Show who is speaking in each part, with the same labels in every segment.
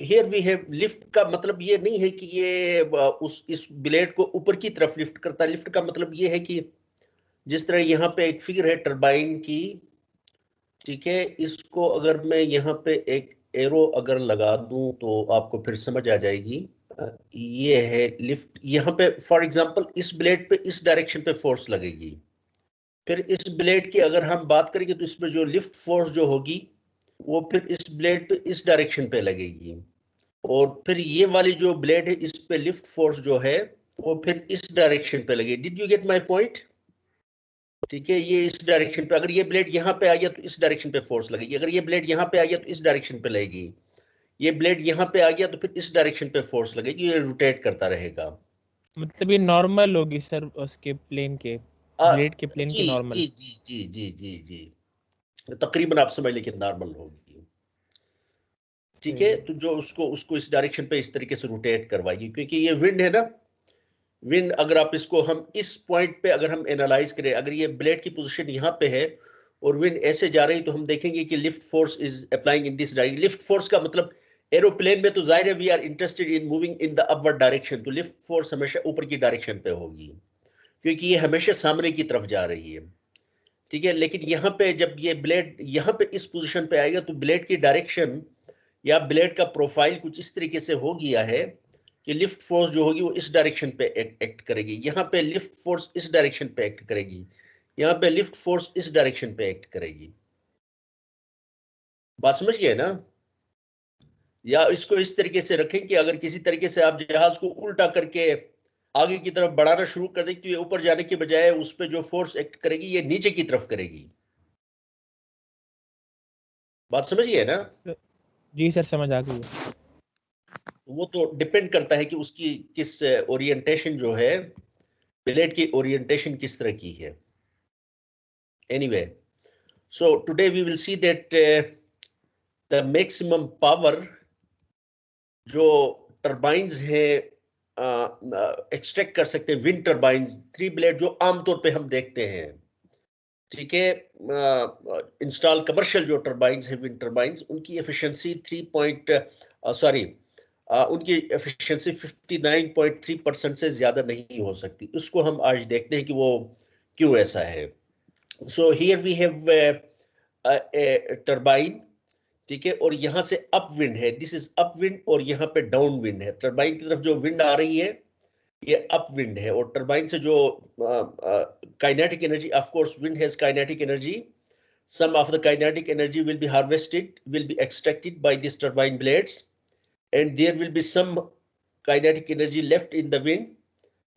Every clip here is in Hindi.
Speaker 1: हियर वी हैव लिफ्ट का मतलब ये नहीं है कि ये इस ब्लेड को ऊपर की तरफ लिफ्ट करता है। लिफ्ट का मतलब ये है कि जिस तरह यहाँ पे एक फिगर है टरबाइन की, ठीक है, इसको अगर मैं यहाँ पे एक एरो अगर लगा दूं तो आपको फिर समझ आ जाएगी। ये है लिफ्ट, यहाँ पे फॉर एग्जांपल इस ब्लेड पे इस डायरेक्शन पे फोर्स लगेगी। फिर इस ब्लेड की अगर हम बात करेंगे तो इसमें जो लिफ्ट फोर्स जो होगी वो फिर इस ब्लेड पे इस डायरेक्शन पे लगेगी, और फिर ये वाली जो ब्लेड है इस पे लिफ्ट फोर्स जो है वो फिर इस डायरेक्शन पे लगेगी। Did you get my point? ठीक है, ये इस डायरेक्शन पे, अगर ये ब्लेड यहाँ पे आ गया तो इस डायरेक्शन पे फोर्स लगेगी, अगर ये ब्लेड यहाँ पे आ गया तो इस डायरेक्शन पे लगेगी, ये ब्लेड यहाँ पे आ गया तो फिर इस डायरेक्शन पे फोर्स लगेगी, ये रोटेट करता रहेगा।
Speaker 2: मतलब ये नॉर्मल होगी सर उसके प्लेन के, ब्लेड के प्लेन के
Speaker 1: जी
Speaker 2: नॉर्मल।
Speaker 1: जी जी जी जी जी जी, तकरीबन आप समझ लें कि नॉर्मल होगी। ठीक है, तो जो उसको उसको इस डायरेक्शन पे इस तरीके से रोटेट करवाएगी, क्योंकि ये विंड है ना, विंड अगर आप इसको हम इस पॉइंट पे अगर हम एनालाइज करें, अगर ये ब्लेड की पोजीशन यहाँ पे है और विंड ऐसे जा रही, तो हम देखेंगे कि lift force is applying in this direction. Lift force का मतलब एरोप्लेन में तो जाहिर है we are interested in moving in the upward direction, तो लिफ्ट फोर्स हमेशा ऊपर की डायरेक्शन पे होगी, क्योंकि ये हमेशा सामने की तरफ जा रही है। ठीक है, लेकिन यहाँ पे जब ये ब्लेड यहाँ पे इस पोजीशन पे आएगा तो ब्लेड की डायरेक्शन या ब्लेड का प्रोफाइल कुछ इस तरीके से हो गया है कि लिफ्ट फोर्स जो होगी वो इस डायरेक्शन पे एक्ट करेगी, यहाँ पे लिफ्ट फोर्स इस डायरेक्शन पे एक्ट करेगी, यहाँ पे लिफ्ट फोर्स इस डायरेक्शन पे एक्ट करेगी। बात समझ गए ना? या इसको इस तरीके से रखें कि अगर किसी तरीके से आप जहाज को उल्टा करके आगे की तरफ बढ़ाना शुरू कर दें तो ये ऊपर जाने के बजाय उस पर जो फोर्स एक्ट करेगी ये नीचे की तरफ करेगी। बात समझिए ना?
Speaker 2: जी सर समझ आ गई है।
Speaker 1: वो तो डिपेंड करता है कि उसकी किस ओरिएंटेशन जो है, ब्लेड की ओरिएंटेशन किस तरह की है। Anyway, so today we will see that the maximum power जो टर्बाइंस है एक्सट्रैक्ट कर सकते हैं, विंड टर्बाइंस, थ्री ब्लेड जो आमतौर पे हम देखते हैं। ठीक है, इंस्टॉल कमर्शियल जो टर्बाइंस है विंड टर्बाइंस, उनकी एफिशिएंसी 59.3% से ज्यादा नहीं हो सकती। उसको हम आज देखते हैं कि वो क्यों ऐसा है। So here we have turbine, ठीक है, और यहां से अप विंड है, दिस इज अप विंड, और यहाँ पे डाउन विंड है। टर्बाइन की तरफ जो विंड आ रही है ये अप विंड है, और टर्बाइन से जो kinetic energy, of course wind has kinetic energy, some of the kinetic energy will be harvested, will be extracted by these turbine blades, and there will be some kinetic energy left in the wind.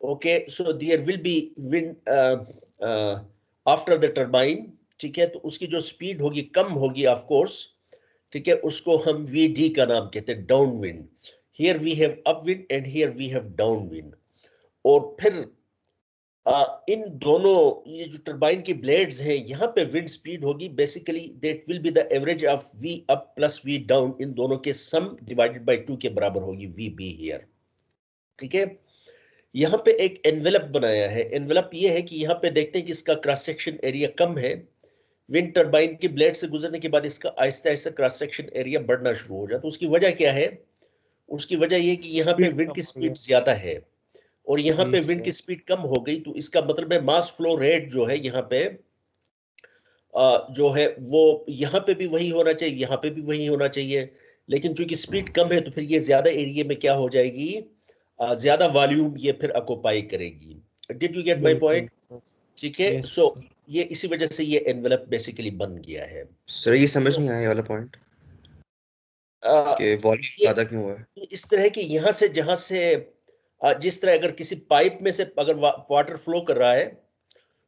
Speaker 1: Okay, so there will be wind uh, after the turbine। ठीक है, तो उसकी जो स्पीड होगी कम होगी ऑफ कोर्स। ठीक है, उसको हम वी डी का नाम कहते हैं, downwind. Here we have upwind and here we have downwind. और फिर इन दोनों ये जो टरबाइन की ब्लेड्स हैं यहाँ पे विंड स्पीड होगी basically that will be the average of V up plus V down, इन दोनों के सम डिवाइडेड बाय 2 के बराबर होगी वी बी हियर। ठीक है, यहाँ पे एक एनवेलप बनाया है। एनवेलप ये है कि यहाँ पे देखते हैं कि इसका क्रॉस सेक्शन एरिया कम है, विंड टरबाइन की ब्लेड से गुजरने के बाद इसका Aahista Aahista cross section area बढ़ना शुरू हो जाता है। उसकी वजह क्या है? उसकी वजह ये कि यहाँ पे विंड की स्पीड ज्यादा है और यहाँ पे विंड की स्पीड कम हो गई, तो इसका मतलब है मास फ्लो रेट जो है यहाँ पे जो है वो यहाँ पे भी वही होना चाहिए, यहाँ पे भी वही होना चाहिए, लेकिन चूंकि स्पीड कम है तो फिर ये ज्यादा एरिया में क्या हो जाएगी, ज्यादा वॉल्यूम ये फिर ऑक्युपाई करेगी। Did you get my point? ठीक है, सो ये इसी वजह से ये एनवेलप बेसिकली बन गया है।
Speaker 3: सर ये समझ नहीं आया ये वाला पॉइंट कि वॉल्यूम ज्यादा क्यों हुआ है।
Speaker 1: इस तरह की यहाँ से जहां से जिस तरह अगर किसी पाइप में से अगर वाटर फ्लो कर रहा है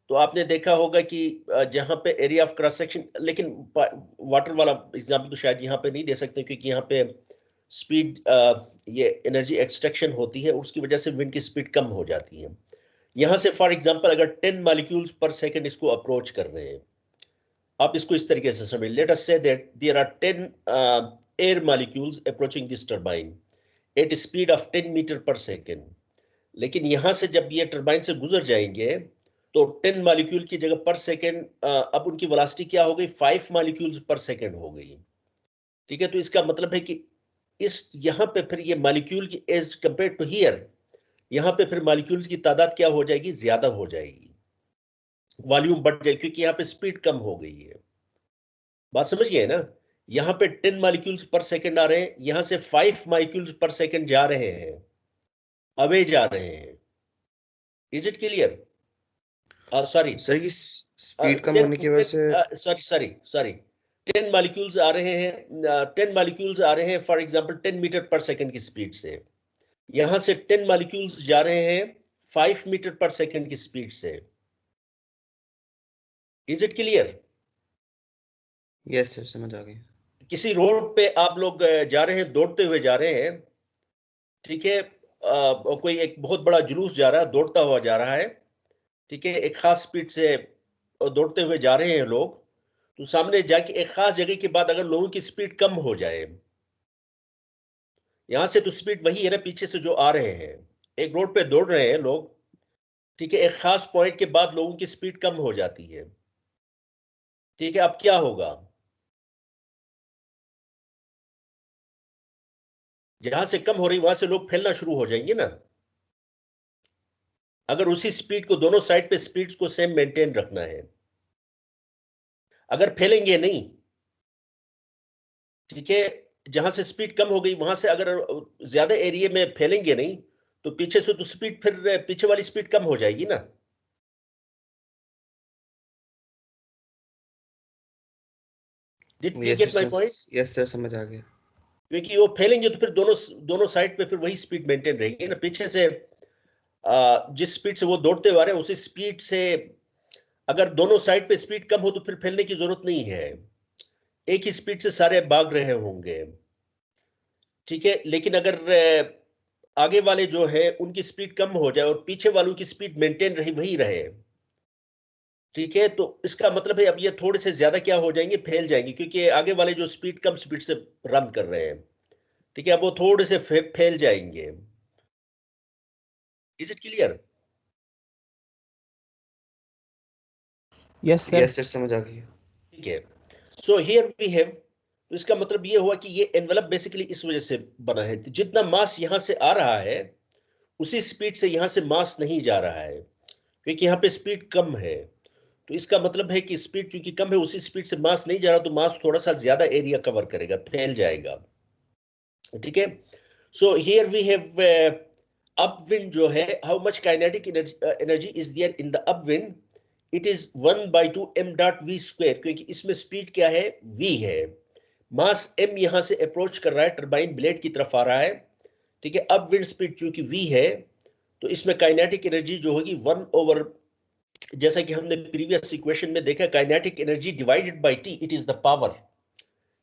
Speaker 1: तो आपने देखा होगा कि जहां पे एरिया ऑफ क्रॉस सेक्शन, लेकिन वाटर वाला एग्जांपल तो शायद यहाँ पे नहीं दे सकते क्योंकि यहाँ पे स्पीड ये एनर्जी एक्सट्रैक्शन होती है, उसकी वजह से विंड की स्पीड कम हो जाती है। यहाँ से फॉर एग्जांपल अगर 10 मॉलिक्यूल्स पर सेकंड इसको अप्रोच कर रहे हैं, आप इसको इस तरीके से समझ, let us say that there are 10 air molecules approaching this turbine at speed of 10 metre per second. लेकिन यहां से जब ये टरबाइन से गुजर जाएंगे तो 10 मॉलिक्यूल की जगह पर सेकंड अब उनकी वेलोसिटी क्या हो गई, 5 मॉलिक्यूल्स पर सेकंड हो गई। ठीक है, तो इसका मतलब है कि इस यहाँ पे फिर ये मॉलिक्यूल की एज कंपेयर टू हियर, यहाँ पे फिर मॉलिक्यूल्स की तादाद क्या हो जाएगी, ज्यादा हो जाएगी, वॉल्यूम बढ़ जाएगी, क्योंकि यहाँ पे स्पीड कम हो गई है। बात समझ गए ना? यहाँ पे 10 मॉलिक्यूल्स पर सेकंड आ रहे हैं, यहाँ से 5 मॉलिक्यूल्स पर सेकंड जा रहे हैं, अवे जा रहे हैं। Is it clear? Sorry
Speaker 3: sir की स्पीड कम होने की वजह से
Speaker 1: सॉरी 10 मॉलिक्यूल्स आ रहे हैं, 10 मॉलिक्यूल्स आ रहे हैं for example 10 metre per second की स्पीड से, यहां से 10 मॉलिक्यूल्स जा रहे हैं 5 मीटर पर सेकंड की स्पीड से। Is it clear?
Speaker 3: Yes sir, समझ आ गई।
Speaker 1: किसी रोड पे आप लोग जा रहे हैं, दौड़ते हुए जा रहे हैं, ठीक है, कोई एक बहुत बड़ा जुलूस जा रहा है, दौड़ता हुआ जा रहा है, ठीक है, एक खास स्पीड से दौड़ते हुए जा रहे हैं लोग, तो सामने जाके एक खास जगह के बाद अगर लोगों की स्पीड कम हो जाए, यहां से तो स्पीड वही है ना पीछे से जो आ रहे हैं, एक रोड पे दौड़ रहे हैं लोग, ठीक है, एक खास पॉइंट के बाद लोगों की स्पीड कम हो जाती है, ठीक है, अब क्या होगा? जहां से कम हो रही वहां से लोग फैलना शुरू हो जाएंगे ना। अगर उसी स्पीड को, दोनों साइड पे स्पीड्स को सेम मेंटेन रखना है, अगर फैलेंगे नहीं, ठीक है, जहां से स्पीड कम हो गई वहां से अगर ज्यादा एरिया में फैलेंगे नहीं, तो पीछे से तो स्पीड, फिर पीछे वाली स्पीड कम हो जाएगी ना। Did you get my point?
Speaker 3: Yes sir, समझ आ गया।
Speaker 1: क्योंकि वो फैलेंगे तो फिर दोनों साइड पे फिर वही स्पीड मेंटेन रहेगी ना, पीछे से जिस स्पीड से वो दौड़ते हुए आ रहे हैं उसी स्पीड से अगर दोनों साइड पे स्पीड कम हो तो फिर फैलने की जरूरत नहीं है, एक ही स्पीड से सारे भाग रहे होंगे, ठीक है। लेकिन अगर आगे वाले जो है उनकी स्पीड कम हो जाए और पीछे वालों की स्पीड मेंटेन रही वही रहे, ठीक है, तो इसका मतलब है अब ये थोड़े से ज्यादा क्या हो जाएंगे, फैल जाएंगे, क्योंकि आगे वाले जो स्पीड कम स्पीड से रन कर रहे हैं, ठीक है, अब वो थोड़े से फैल जाएंगे। Is it clear?
Speaker 2: Yes sir,
Speaker 3: समझ आ गई।
Speaker 1: ठीक है, सो हियर वी हैव, तो इसका मतलब ये हुआ कि ये एनवेलप बेसिकली इस वजह से बना है, जितना मास यहां से आ रहा है उसी स्पीड से यहां से मास नहीं जा रहा है, क्योंकि यहाँ पे स्पीड कम है, तो इसका मतलब है कि स्पीड चूंकि कम है उसी स्पीड से मास नहीं जा रहा, तो मास थोड़ा सा ज्यादा एरिया कवर करेगा, फैल जाएगा, ठीक है। So here we have upwind जो है, how much kinetic energy is there in the upwind, it is 1/2 m dot v square, क्योंकि इसमें स्पीड क्या है, v है, मास m यहां से अप्रोच कर रहा है, टरबाइन ब्लेड की तरफ आ रहा है, ठीक है, अपविंड स्पीड चूंकि v है, तो इसमें काइनेटिक एनर्जी जो होगी 1 ओवर, जैसा कि हमने प्रीवियस इक्वेशन में देखा, kinetic energy divided by t, it is the power,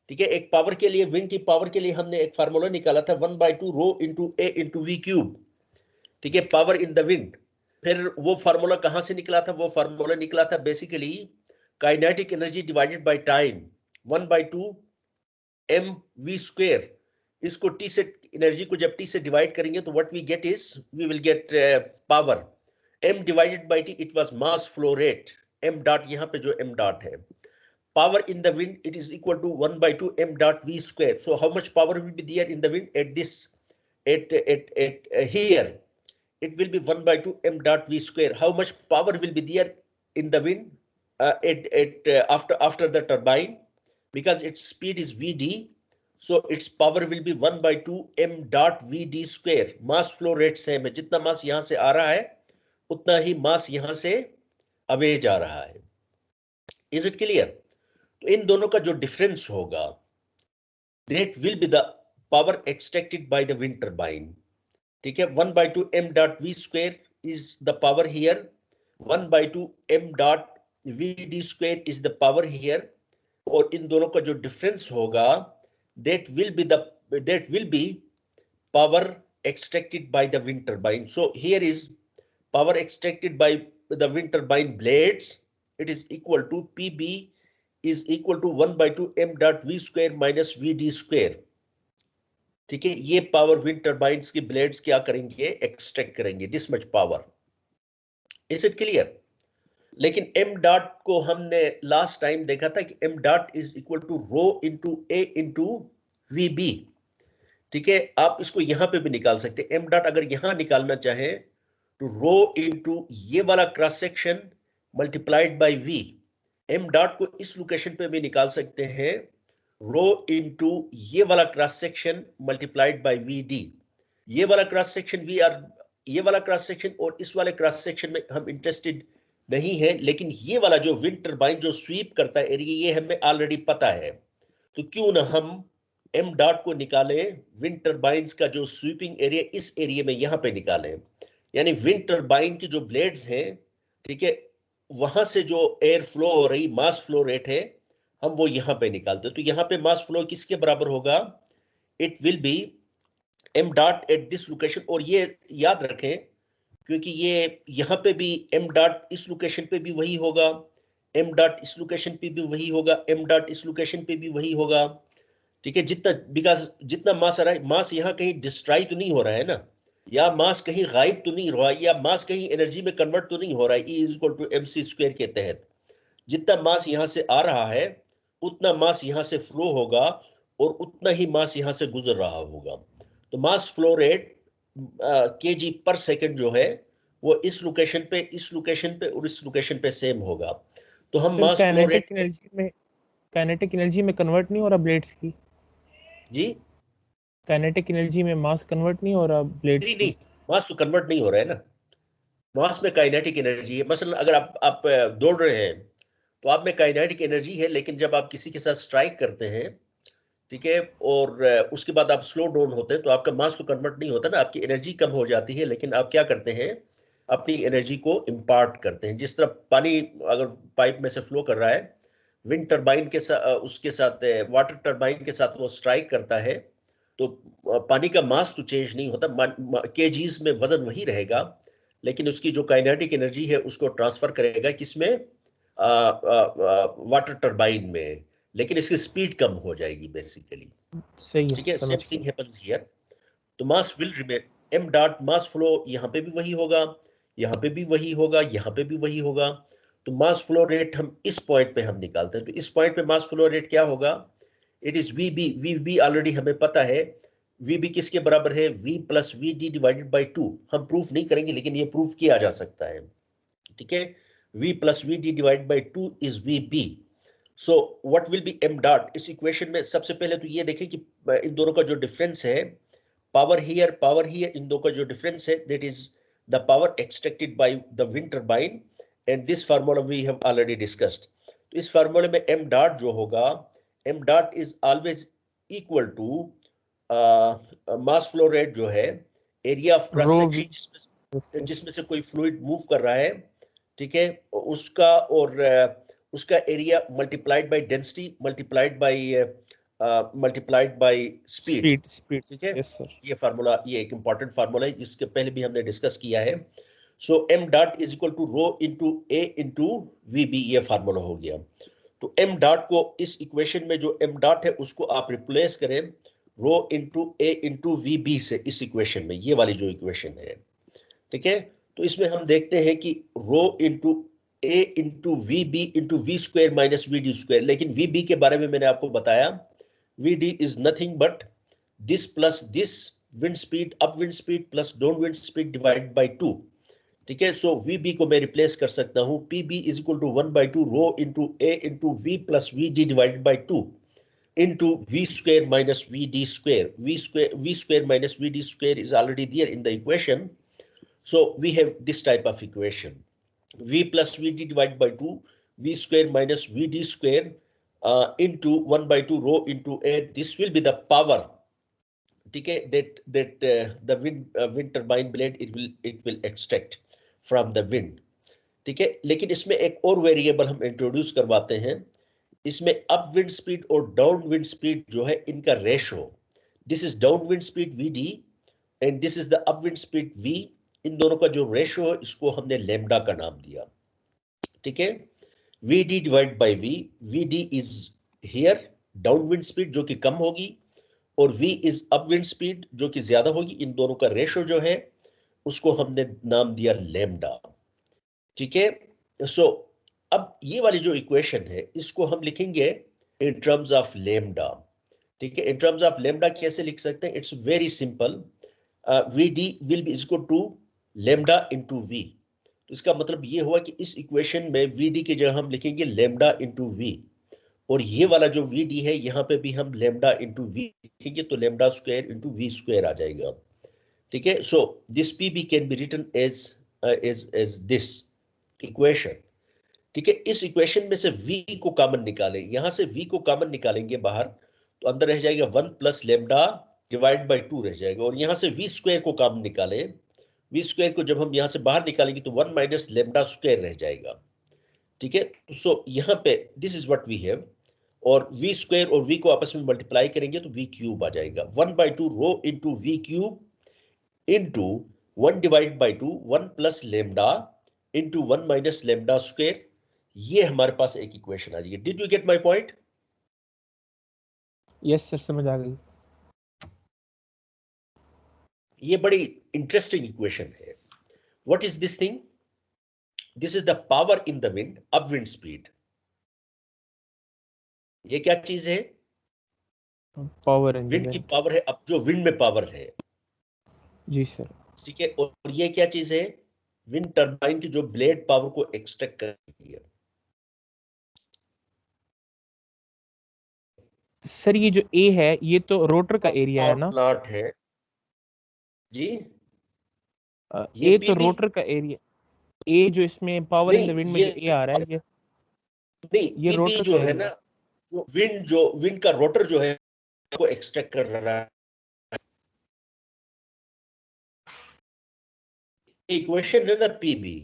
Speaker 1: ठीक है। एक पावर के लिए, विंड की पावर के लिए हमने एक फार्मूला निकाला था 1/2 rho into a into V cube, ठीक है, पावर इन द विंड। फिर वो फार्मूला कहां से निकला था? वो फार्मूला निकला था basically kinetic energy divided by time, 1/2 m v square. इसको t से, एनर्जी को जब t से डिवाइड करेंगे तो what we get is, we will get power, m divided by t, it was mass flow rate, m dot यहाँ पे जो m डॉट है, power in the wind, it is equal to 1/2 m dot v square. So how much power will be there in the wind at this, at here? It will be 1/2 m dot v square. How much power will be there in the wind after the turbine? Because its speed is vd, so its power will be 1/2 m dot vd square. Mass flow rate same है, जितना मास यहां से आ रहा है उतना ही मास यहां से अवे जा रहा है। Is it clear? तो इन दोनों का जो डिफरेंस होगा, that will be the power extracted by the wind turbine, ठीक है। 1/2 m dot v square is the power here, 1/2 m dot vd square is the power here, और इन दोनों का जो डिफरेंस होगा, that will B power extracted by the wind turbine. So here is power extracted by the wind turbine blades, it is equal to pb is equal to 1/2 m dot v square minus vd square, ठीक है। ये पावर विंड टरबाइन्स की ब्लेड्स क्या करेंगे, एक्सट्रैक्ट करेंगे, this much power. Is it clear? लेकिन m डॉट को हमने लास्ट टाइम देखा था कि m dot is equal to rho into a into V B, ठीक है, आप इसको यहां पे भी निकाल सकते हैं। एम डॉट अगर यहां निकालना चाहे तो रो इनटू ये वाला cross section multiplied by V. M dot को इस लोकेशन पे भी निकाल सकते हैं, रो इनटू ये वाला cross section multiplied by V D. ये वाला क्रॉस सेक्शन वी आर, ये वाला क्रॉस सेक्शन और इस वाले क्रॉस सेक्शन में हम इंटरेस्टेड नहीं है, लेकिन ये वाला जो विंड टरबाइन जो स्वीप करता है एरिया, ये हमें ऑलरेडी पता है। तो क्यों ना हम एम डॉट को निकालें, विंड टरबाइंस का जो स्वीपिंग एरिया इस एरिया में यहां पे निकालें। यानी विंड टरबाइन की जो ब्लेड्स हैं, ठीक है, वहां से जो एयर फ्लो हो रही, मास फ्लो रेट है, हम वो यहां पे निकालते हैं। तो यहां पे मास फ्लो किसके बराबर होगा? It will be M dot at this location. और ये याद रखें, क्योंकि ये यहां पे भी एम डॉट इस लोकेशन पे भी वही होगा, एम डॉट इस लोकेशन पे भी वही होगा, एम डॉट इस लोकेशन पे भी वही होगा। ठीक है, जितना, बिकॉज जितना मास आ रहा है, मास यहाँ कहीं डिस्ट्रॉय तो नहीं हो रहा है ना, या मास कहीं गायब तो नहीं हो रहा है, या मास कहीं एनर्जी में कन्वर्ट तो नहीं हो रहा है। E is equal to M C square के तहत जितना मास यहाँ से आ रहा है, उतना मास यहाँ से फ्लो होगा और उतना ही मास यहाँ से गुजर रहा होगा। तो मास फ्लो रेट kg पर सेकंड जो है, वो इस लोकेशन पे, इस लोकेशन पे और इस लोकेशन पे सेम होगा। तो हम मास फ्लो रेट
Speaker 2: काइनेटिक एनर्जी में कन्वर्ट नहीं हो रहा ब्लेड्स की?
Speaker 1: जी
Speaker 2: काइनेटिक एनर्जी में मास कन्वर्ट नहीं हो रहा ब्लेड्स
Speaker 1: नहीं,
Speaker 2: की?
Speaker 1: मास तो कन्वर्ट नहीं हो रहा है ना। मास में काइनेटिक एनर्जी है। मसलन अगर आप दौड़ रहे हैं तो आप में काइनेटिक एनर्जी है, लेकिन जब आप किसी के साथ स्ट्राइक करते हैं, ठीक है, और उसके बाद आप स्लो डाउन होते हैं, तो आपका मास तो कन्वर्ट नहीं होता ना, आपकी एनर्जी कम हो जाती है, लेकिन आप क्या करते हैं, अपनी एनर्जी को इम्पार्ट करते हैं। जिस तरह पानी अगर पाइप में से फ्लो कर रहा है, विंड टरबाइन के साथ, उसके साथ वाटर टरबाइन के साथ वो स्ट्राइक करता है, तो पानी का मास तो चेंज नहीं होता, केजीज में वजन वही रहेगा, लेकिन उसकी जो काइनेटिक एनर्जी है उसको ट्रांसफर करेगा किसमें, वाटर टरबाइन में, लेकिन इसकी स्पीड कम हो जाएगी बेसिकली।
Speaker 2: सही है,
Speaker 1: ठीक है,
Speaker 2: समझ
Speaker 1: सेम थिंग हैपेंस हियर। तो mass will remain M dot, mass flow यहाँ पे भी वही होगा, यहाँ पे भी वही होगा, यहाँ पे भी वही होगा। तो मास फ्लो रेट हम इस पॉइंट पे हम निकालते हैं। तो इस पॉइंट पे मास फ्लो रेट क्या होगा? It is V B. V B already हमें पता है, वी बी किसके बराबर है? V plus V D divided by 2। हम प्रूफ नहीं करेंगे, लेकिन ये प्रूफ किया जा सकता है। ठीक है, v plus vd divided by 2 is vb. So what will be m dot? इस इक्वेशन में सबसे पहले तो ये देखें कि इन दोनों का जो डिफरेंस है, पावर हियर, इन दोनों का जो डिफरेंस है, that is the power extracted by the wind turbine, and this formula we have already discussed. तो इस फार्मूले में m dot जो होगा, m dot is always equal to mass flow rate जो है, एरिया ऑफ क्रॉस सेक्शन जिसमें से कोई फ्लूइड मूव कर रहा है, ठीक है, उसका, और उसका area multiplied by density multiplied by speed. ठीक है,
Speaker 2: यस सर।
Speaker 1: ये फार्मूला, ये एक इंपॉर्टेंट फार्मूला है जिसके पहले भी हमने डिस्कस किया है। So M dot is equal to rho into A into V B, ये फार्मूला हो गया। तो एम डॉट को इस इक्वेशन में जो एम डॉट है उसको आप रिप्लेस करें rho into A into V B से, इस इक्वेशन में, ये वाली जो इक्वेशन है। ठीक है, तो इसमें हम देखते हैं कि rho into A into V B into V square minus V D square. लेकिन वी बी के बारे में मैंने आपको बताया, V D is nothing but this plus this, wind speed, up wind speed plus down wind speed divided by 2। ठीक है, सो वी बी को मैं रिप्लेस कर सकता हूं, P B is equal to 1/2 rho into A into V plus V D divided by 2 into v square minus vd square. V square minus vd square is already there in the equation. So we have this type of equation, v plus vd divided by 2, v square minus vd square into 1/2 rho into a. This will be the power, okay, that the wind turbine blade it will extract from the wind. ठीक है, लेकिन इसमें एक और वेरिएबल हम इंट्रोड्यूस करवाते हैं। इसमें अप विंड स्पीड और डाउन विंड स्पीड जो है, इनका ratio, this is down wind speed vd and this is the up wind speed v। इन दोनों का जो रेशो है, इसको हमने लैम्डा का नाम दिया। ठीक है, vd divide by v, vd is here down wind speed जो कि कम होगी, और v is up wind speed जो कि ज्यादा होगी। इन दोनों का रेशो जो है उसको हमने नाम दिया लैम्डा। ठीक है, सो अब ये वाली जो इक्वेशन है इसको हम लिखेंगे इन टर्म्स ऑफ लैम्डा। ठीक है, इन टर्म्स ऑफ लेमडा कैसे लिख सकते हैं? It's very simple, VD will be equal to lambda into V। तो इसका मतलब ये हुआ कि इस इक्वेशन में VD की जगह हम लिखेंगे लेमडा इंटू V, और ये वाला जो VD है यहाँ पे भी हम लेमडा इंटू V लिखेंगे, तो lambda square into V square आ जाएगा। ठीक है, so this PB can be written as this equation. ठीक है, इस इक्वेशन में से V को कॉमन निकालें, यहां से V को कॉमन निकालेंगे बाहर, तो अंदर रह जाएगा 1 प्लस लेमडा डिवाइड बाई 2 रह जाएगा, और यहां से V स्क्वायर को कॉमन निकालें, V स्क्वायर को जब हम यहां से बाहर निकालेंगे तो 1 माइनस लेमडा स्क्वायर रह जाएगा। ठीक है, सो यहाँ पे this is what we have, और V स्क्वायर और V को आपस में मल्टीप्लाई करेंगे तो V क्यूब आ जाएगा, 1/2 rho into V cube into 1 divide by 2, 1 plus lambda into 1 minus lambda square. ये हमारे पास एक इक्वेशन आ जाएगी। Did you get my point?
Speaker 2: Yes sir, समझ आ गई।
Speaker 1: ये बड़ी इंटरेस्टिंग इक्वेशन है। What is this thing? This is the power in the wind, upwind speed. ये क्या चीज है?
Speaker 2: पावर इन द
Speaker 1: विंड की
Speaker 2: विंड।
Speaker 1: पावर है, अब जो विंड में पावर है।
Speaker 2: जी सर।
Speaker 1: ठीक है, और ये क्या चीज है? विंड टर्बाइन की जो ब्लेड पावर को एक्सट्रैक्ट करती है।
Speaker 2: सर ये जो ए है ये तो रोटर का एरिया है ना?
Speaker 1: प्लॉट है जी, ये
Speaker 2: ए तो
Speaker 1: पीबी
Speaker 2: रोटर का एरिया, ए जो इसमें पावर इन द
Speaker 1: नहीं,
Speaker 2: विंड में जो ए आ रहा है
Speaker 1: नहीं,
Speaker 2: ये
Speaker 1: पीबी
Speaker 2: रोटर
Speaker 1: जो
Speaker 2: का
Speaker 1: है
Speaker 2: एरिया
Speaker 1: ना, जो विंड का रोटर जो है को एक्सट्रैक्ट कर रहा है। इक्वेशन है ना पीबी,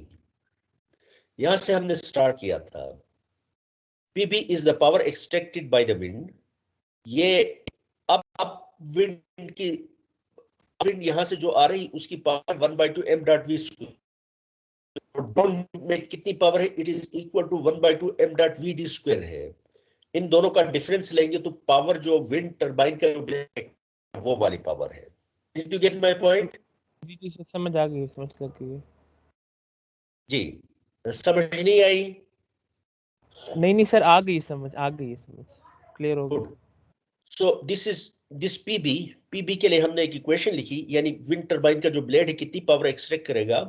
Speaker 1: यहां से हमने स्टार्ट किया था। P B is the power extracted by the wind. ये अब विंड की विंड यहां से जो आ रही उसकी पावर 1/2 m.v स्क्वायर, डाउन में कितनी पावर है? It is equal to 1/2 m.vd square है। इन दोनों का डिफरेंस लेंगे तो पावर जो विंड टरबाइन का वो वाली पावर है। Did you get my point?
Speaker 2: जी जी सर, समझ आ गई, समझ लगी।
Speaker 1: जी, समझ नहीं आई?
Speaker 2: नहीं सर, आ गई समझ, आ गई समझ, क्लियर हो गई।
Speaker 1: सो दिस पीबी के लिए हमने एक इक्वेशन लिखी, यानी विंड टरबाइन का जो ब्लेड है कितनी पावर एक्सट्रैक्ट करेगा।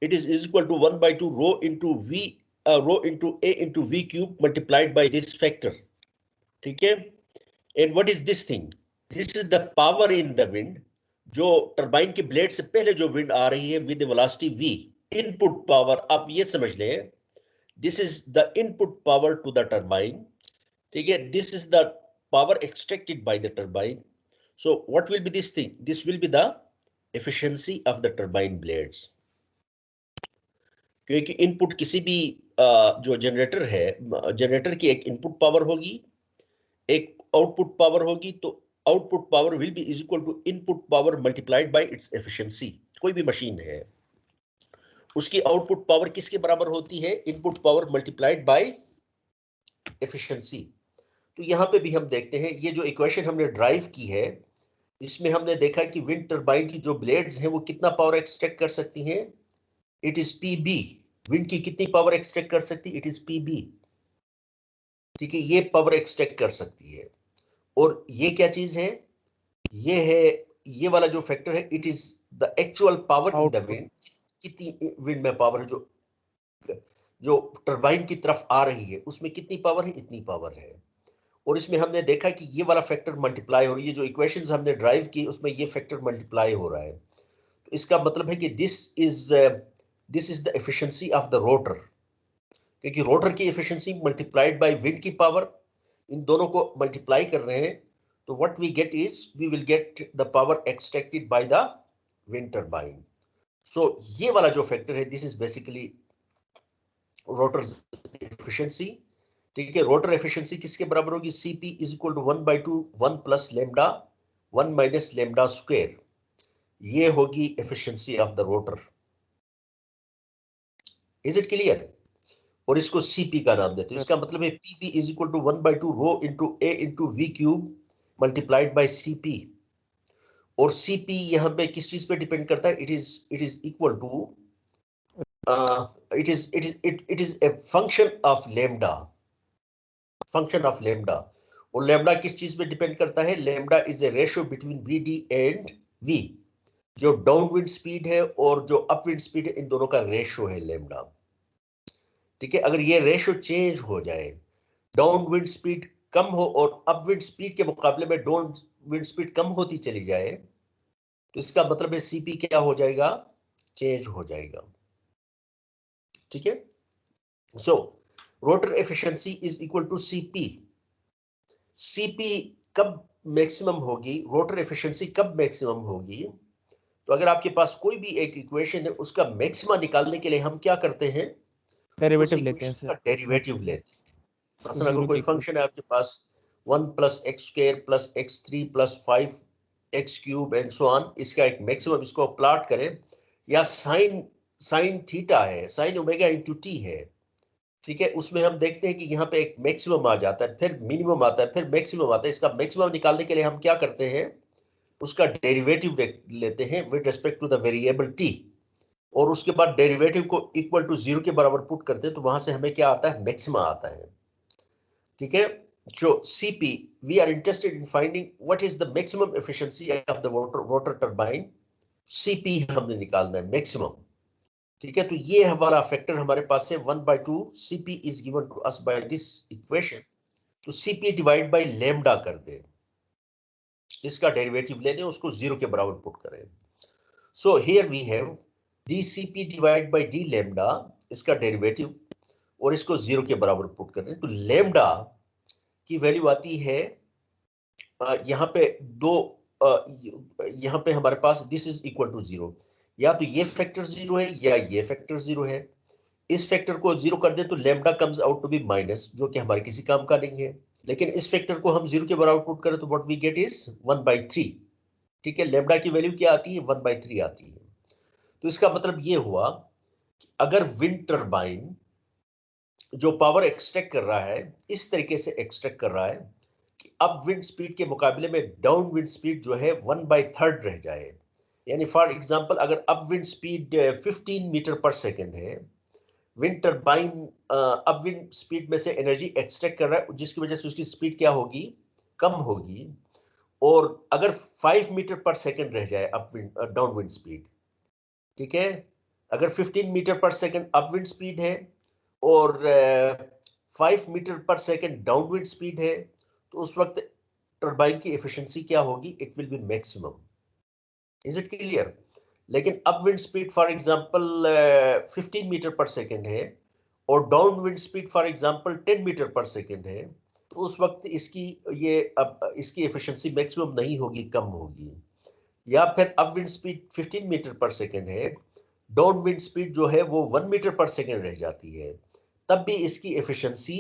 Speaker 1: It is equal to 1/2 rho into V, rho into A into V cube multiplied by this factor. ठीक है, and what is this thing? This is the power in the wind, जो टरबाइन के ब्लेड से पहले जो विंड आ रही है with velocity v, input power. आप ये समझ लें, this is the input power to the turbine. ठीक है, this is the power extracted by the turbine. So what will be this thing? This will be the efficiency of the turbine blades. क्योंकि इनपुट किसी भी जो जनरेटर है, जनरेटर की एक इनपुट पावर होगी, एक आउटपुट पावर होगी, तो output power will be is equal to input power multiplied by its efficiency. कोई भी मशीन है उसकी आउटपुट पावर किसके बराबर होती है? Input power multiplied bye efficiency. तो यहाँ पे भी हम देखते हैं, ये जो इक्वेशन हमने ड्राइव की है इसमें हमने देखा कि विंड टरबाइन की जो ब्लेड्स हैं वो कितना पावर एक्सट्रैक्ट कर सकती हैं? It is PB. विंड की कितनी पावर एक्सट्रैक्ट कर सकती है? It is P B. ठीक है, ये पावर एक्सट्रैक्ट कर सकती है। और ये क्या चीज है? ये है, ये वाला जो फैक्टर है, it is the actual power in the wind. कितनी विंड में पावर है जो टरबाइन की तरफ आ रही है, उसमें कितनी पावर है? इतनी पावर है। और इसमें हमने देखा कि ये वाला फैक्टर मल्टीप्लाई हो रही है, जो इक्वेशंस हमने ड्राइव की उसमें ये फैक्टर मल्टीप्लाई हो रहा है। तो इसका मतलब है कि this is the efficiency of the rotor, क्योंकि रोटर की एफिशिएंसी मल्टीप्लाइड बाय विंड की पावर, इन दोनों को मल्टीप्लाई कर रहे हैं, तो what we get is we will get the power extracted by the wind turbine. So ये वाला जो फैक्टर है, this is basically rotor efficiency. ठीक है, रोटर एफिशिएंसी किसके बराबर होगी? Cp is equal to 1/2 1 plus lambda 1 minus lambda square. ये होगी efficiency of the rotor. Is it clear? और इसको Cp का नाम देते हैं। इसका मतलब है Pb is equal to 1/2 rho into A into V cube multiplied by Cp। और Cp यहाँ पे किस चीज पे डिपेंड करता है? It is equal to it is a function of lambda, function of lambda. और लैम्डा किस चीज पे डिपेंड करता है? Lambda is a ratio between V and V. जो डाउनविंड स्पीड है और जो अपविंड स्पीड है, इन दोनों का रेशियो है लैम्डा। ठीक है, अगर ये रेशियो चेंज हो जाए, डाउनविंड स्पीड कम हो और अपविंड स्पीड के मुकाबले में डाउनविंड स्पीड कम होती चली जाए, तो इसका मतलब है सीपी क्या हो जाएगा? चेंज हो जाएगा। ठीक है, so rotor efficiency is equal to CP. CP कब मैक्सिमम होगी, रोटर एफिशिएंसी कब मैक्सिमम होगी? तो अगर आपके पास कोई भी एक इक्वेशन है, उसका मैक्सिमा निकालने के लिए हम क्या करते हैं?
Speaker 2: डेरिवेटिव लेते हैं
Speaker 1: का
Speaker 2: सर,
Speaker 1: डेरिवेटिव लेते हैं।
Speaker 2: उसको
Speaker 1: मसलन अगर
Speaker 2: जीरो
Speaker 1: कोई
Speaker 2: के इक्वल।
Speaker 1: फंक्शन है आपके पास 1 + x² + x3 + 5x³ and so on, इसका एक मैक्सिमम, इसको प्लॉट करें, या साइन थीटा है, साइन ओमेगा इंटू टी है। ठीक है, उसमें हम देखते हैं कि यहाँ पे एक मैक्सिमम आ जाता है, फिर मिनिमम आता है, फिर मैक्सिमम आता है। इसका मैक्सिमम निकालने के लिए हम क्या करते हैं? उसका डेरिवेटिव लेते हैं with respect to the variable T, और उसके बाद डेरिवेटिव को इक्वल टू 0 के बराबर पुट करते हैं, तो वहां से हमें क्या आता है? मैक्सिमा आता है। ठीक है, जो C P, we are interested in finding what is the maximum efficiency of the rotor turbine. C P हमने निकालना है, मैक्सिमम। ठीक है, तो ये हमारा फैक्टर हमारे पास है 1/2 C P is given to us by this equation. तो सीपी डिवाइड बाय लैम्डा कर दे, इसका डेरिवेटिव ले लें, उसको 0 के बराबर पुट करें। So here we have dCp divide by d lambda, इसका डेरिवेटिव, और इसको 0 के बराबर पुट करें, तो लैम्डा की वैल्यू आती है यहाँ पे दो, यहाँ पे हमारे पास दिस इज इक्वल टू 0, या तो ये फैक्टर 0 है या ये फैक्टर 0 है। इस फैक्टर को 0 कर दे तो lambda comes out to be minus, जो कि हमारे किसी काम का नहीं है। लेकिन इस फैक्टर को हम 0 के बराबर पुट करें तो व्हाट वी गेट इज 1/3। ठीक है, लैम्डा की वैल्यू क्या आती है? 1/3 आती है। तो इसका मतलब ये हुआ कि अगर विंड टरबाइन जो पावर एक्सट्रैक्ट कर रहा है, इस तरीके से एक्सट्रैक्ट कर रहा है कि अप विंड स्पीड के मुकाबले में डाउन विंड स्पीड जो है 1/3 रह जाए। यानी फॉर एग्जांपल, अगर up wind speed 15 metre per second है, wind turbine up wind speed में से एनर्जी एक्सट्रैक्ट कर रहा है, जिसकी वजह से उसकी स्पीड क्या होगी? कम होगी। और अगर 5 मीटर पर सेकंड रह जाए up wind down wind speed, ठीक है, अगर 15 metre per second up wind speed है और 5 metre per second down wind speed है, तो उस वक्त टरबाइन की एफिशिएंसी क्या होगी? It will be maximum. Is it clear? लेकिन up wind speed for example 15 metre per second है और down wind speed for example 10 metre per second है, तो उस वक्त इसकी एफिशिएंसी मैक्सिमम नहीं होगी, कम होगी। या फिर up wind speed 15 metre per second है, डाउन विंड स्पीड जो है वो 1 मीटर पर सेकंड रह जाती है, तब भी इसकी एफिशिएंसी